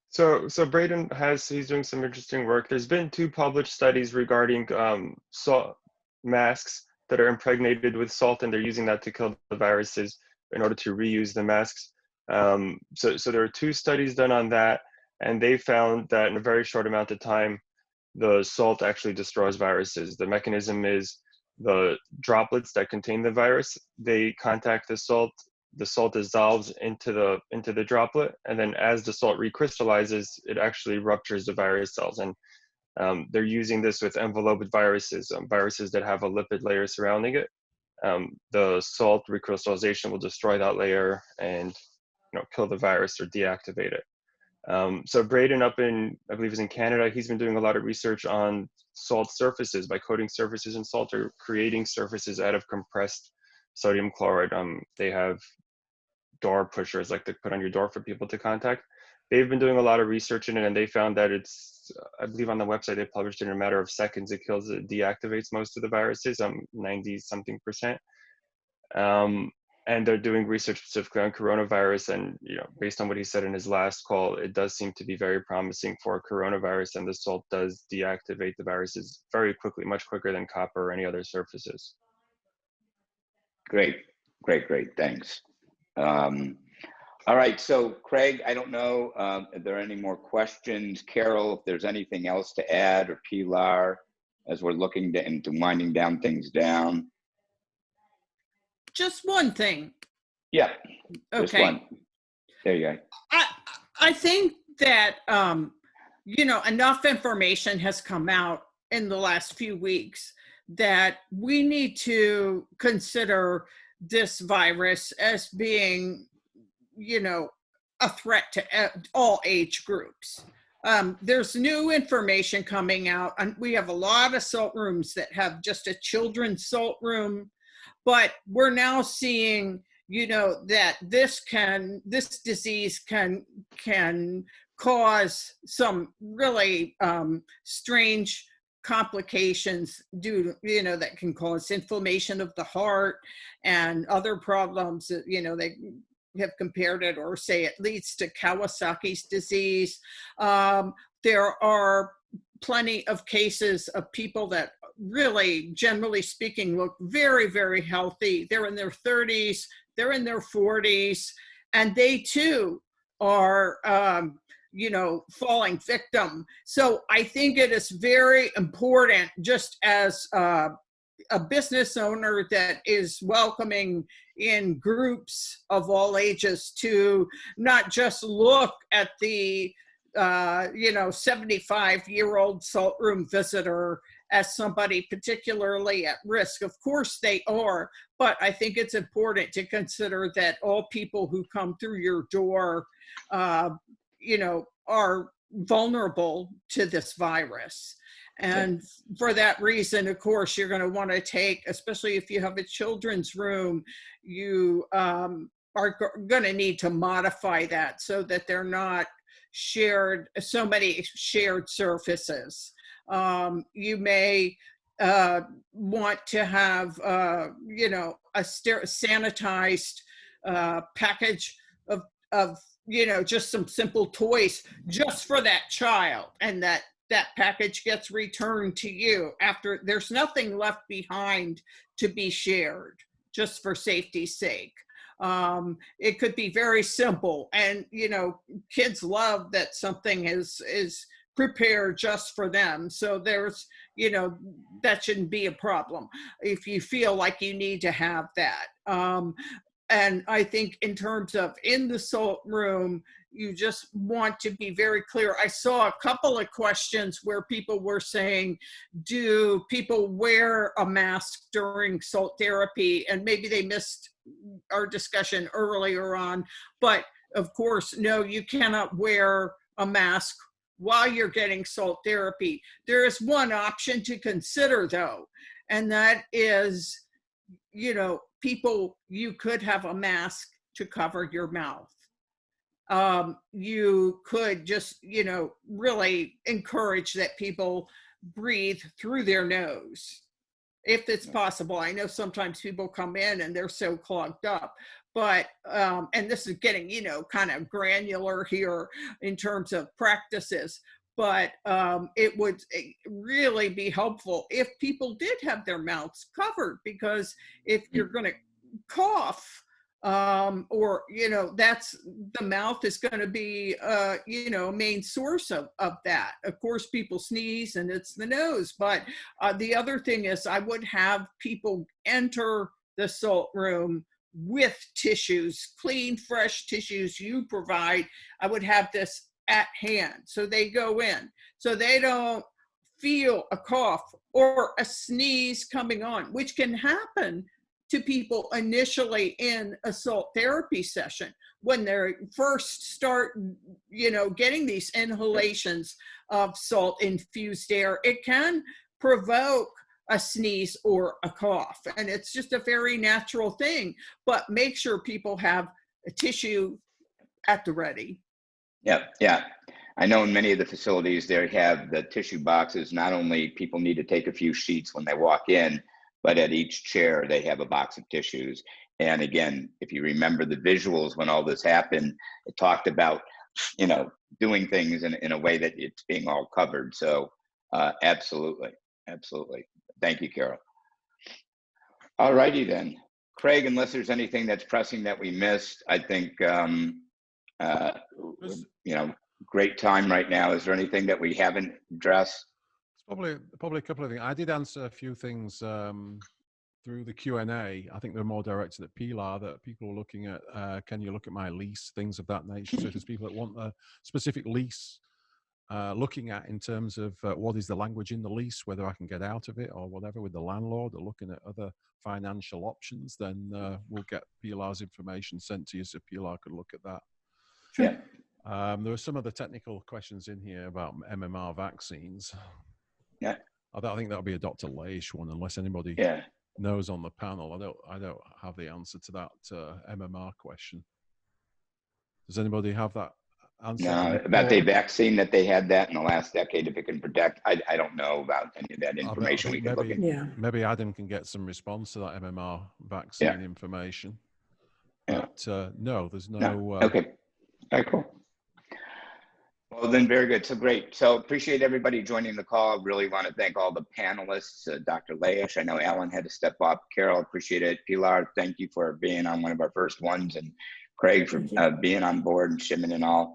So Braden he's doing some interesting work. There's been 2 published studies regarding salt masks that are impregnated with salt, and they're using that to kill the viruses in order to reuse the masks. So there are 2 studies done on that, and they found that in a very short amount of time, the salt actually destroys viruses. The mechanism is the droplets that contain the virus, they contact the salt dissolves into the droplet, and then as the salt recrystallizes, it actually ruptures the virus cells. And they're using this with enveloped viruses, viruses that have a lipid layer surrounding it. The salt recrystallization will destroy that layer and kill the virus or deactivate it. So Braden up in, I believe is in Canada, he's been doing a lot of research on salt surfaces by coating surfaces in salt or creating surfaces out of compressed sodium chloride. They have door pushers like to put on your door for people to contact. They've been doing a lot of research in it, and they found that it's, I believe on the website they published it in a matter of seconds. It deactivates most of the viruses, 90-something%. and they're doing research specifically on coronavirus. And based on what he said in his last call, it does seem to be very promising for coronavirus, and the salt does deactivate the viruses very quickly, much quicker than copper or any other surfaces. Great. Thanks. All right, so Craig, I don't know if there are any more questions. Carol, if there's anything else to add, or Pilar, as we're looking into winding things down. Just one thing. Yeah, just Okay. one. There you go. I think that, enough information has come out in the last few weeks that we need to consider this virus as being, a threat to all age groups. There's new information coming out, and we have a lot of salt rooms that have just a children's salt room, but we're now seeing, that this disease can cause some really strange complications that can cause inflammation of the heart and other problems that, they have compared it or say it leads to Kawasaki's disease. There are plenty of cases of people that really, generally speaking, look very, very healthy. They're in their 30s, they're in their 40s, and they too are, falling victim. So I think it is very important, just as a business owner that is welcoming in groups of all ages, to not just look at the 75-year-old salt room visitor as somebody particularly at risk. Of course they are, but I think it's important to consider that all people who come through your door, are vulnerable to this virus. And for that reason, of course, you're going to want to take, especially if you have a children's room, you are going to need to modify that so that they're not so many shared surfaces. You may want to have, a sanitized package of just some simple toys just for that child, and that package gets returned to you after. There's nothing left behind to be shared, just for safety's sake. It could be very simple, and kids love that something is prepared just for them. So there's, that shouldn't be a problem if you feel like you need to have that. And I think in terms of in the salt room, you just want to be very clear. I saw a couple of questions where people were saying, do people wear a mask during salt therapy? And maybe they missed our discussion earlier on, but of course, no, you cannot wear a mask while you're getting salt therapy. There is one option to consider though, and that is, people, you could have a mask to cover your mouth. You could just, really encourage that people breathe through their nose, if it's possible. I know sometimes people come in and they're so clogged up, but, and this is getting, kind of granular here in terms of practices, but it would really be helpful if people did have their mouths covered, because if you're going to cough, or, that's, the mouth is going to be, a main source of that. Of course, people sneeze and it's the nose, but the other thing is I would have people enter the salt room with tissues, clean, fresh tissues you provide. I would have this at hand. So they go in, so they don't feel a cough or a sneeze coming on, which can happen to people initially in a salt therapy session when they first start, getting these inhalations of salt infused air. It can provoke a sneeze or a cough, and it's just a very natural thing, but make sure people have a tissue at the ready. Yeah. I know in many of the facilities they have the tissue boxes. Not only people need to take a few sheets when they walk in, but at each chair they have a box of tissues. And again, if you remember the visuals when all this happened, it talked about, you know, doing things in a way that it's being all covered. So absolutely, absolutely. Thank you, Carol. All righty then. Craig, unless there's anything that's pressing that we missed, I think, you know, great time right now. Is there anything that we haven't addressed? It's probably a couple of things. I did answer a few things through the Q&A. I think they're more directed at Pilar, that people are looking at, can you look at my lease, things of that nature. So if there's people that want a specific lease looking at in terms of what is the language in the lease, whether I can get out of it or whatever with the landlord, or looking at other financial options, then we'll get Pilar's information sent to you so Pilar could look at that. Yeah. There were some other technical questions in here about MMR vaccines. Yeah. I think that'll be a Dr. Leish one, unless anybody knows on the panel. I don't have the answer to that MMR question. Does anybody have that answer? No, about the vaccine that they had that in the last decade, if it can protect. I don't know about any of that information. We could look at. Yeah. Maybe Adam can get some response to that MMR vaccine information. But no, there's no. Okay. All right, cool. Well, then, very good. So great. So appreciate everybody joining the call. Really want to thank all the panelists, Dr. Leish. I know Alan had to step up. Carol, appreciate it. Pilar, thank you for being on one of our first ones. And Craig for being on board, and Shimon and all.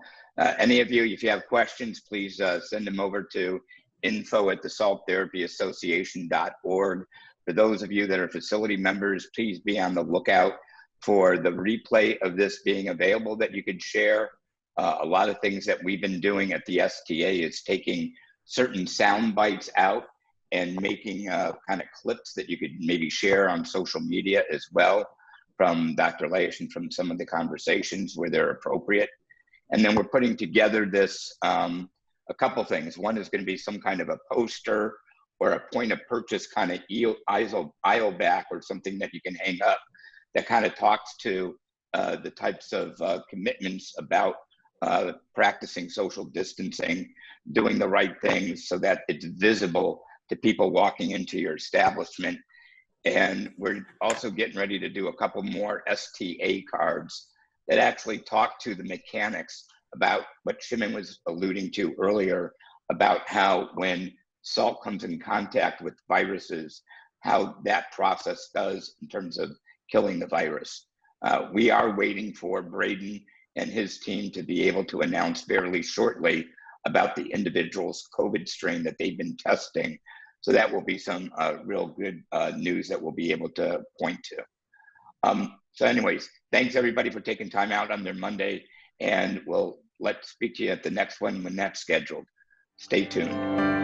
Any of you, if you have questions, please send them over to info@thesalttherapyassociation.org. For those of you that are facility members, please be on the lookout for the replay of this being available that you could share. A lot of things that we've been doing at the STA is taking certain sound bites out and making kind of clips that you could maybe share on social media as well from Dr. Leish and from some of the conversations where they're appropriate. And then we're putting together this, a couple things. One is going to be some kind of a poster or a point of purchase kind of aisle back or something that you can hang up that kind of talks to the types of commitments about practicing social distancing, doing the right things so that it's visible to people walking into your establishment. And we're also getting ready to do a couple more STA cards that actually talk to the mechanics about what Shimon was alluding to earlier about how when salt comes in contact with viruses, how that process does in terms of killing the virus. We are waiting for Braden and his team to be able to announce fairly shortly about the individual's COVID strain that they've been testing. So that will be some real good news that we'll be able to point to. So anyways, thanks everybody for taking time out on their Monday, and we'll speak to you at the next one when that's scheduled. Stay tuned.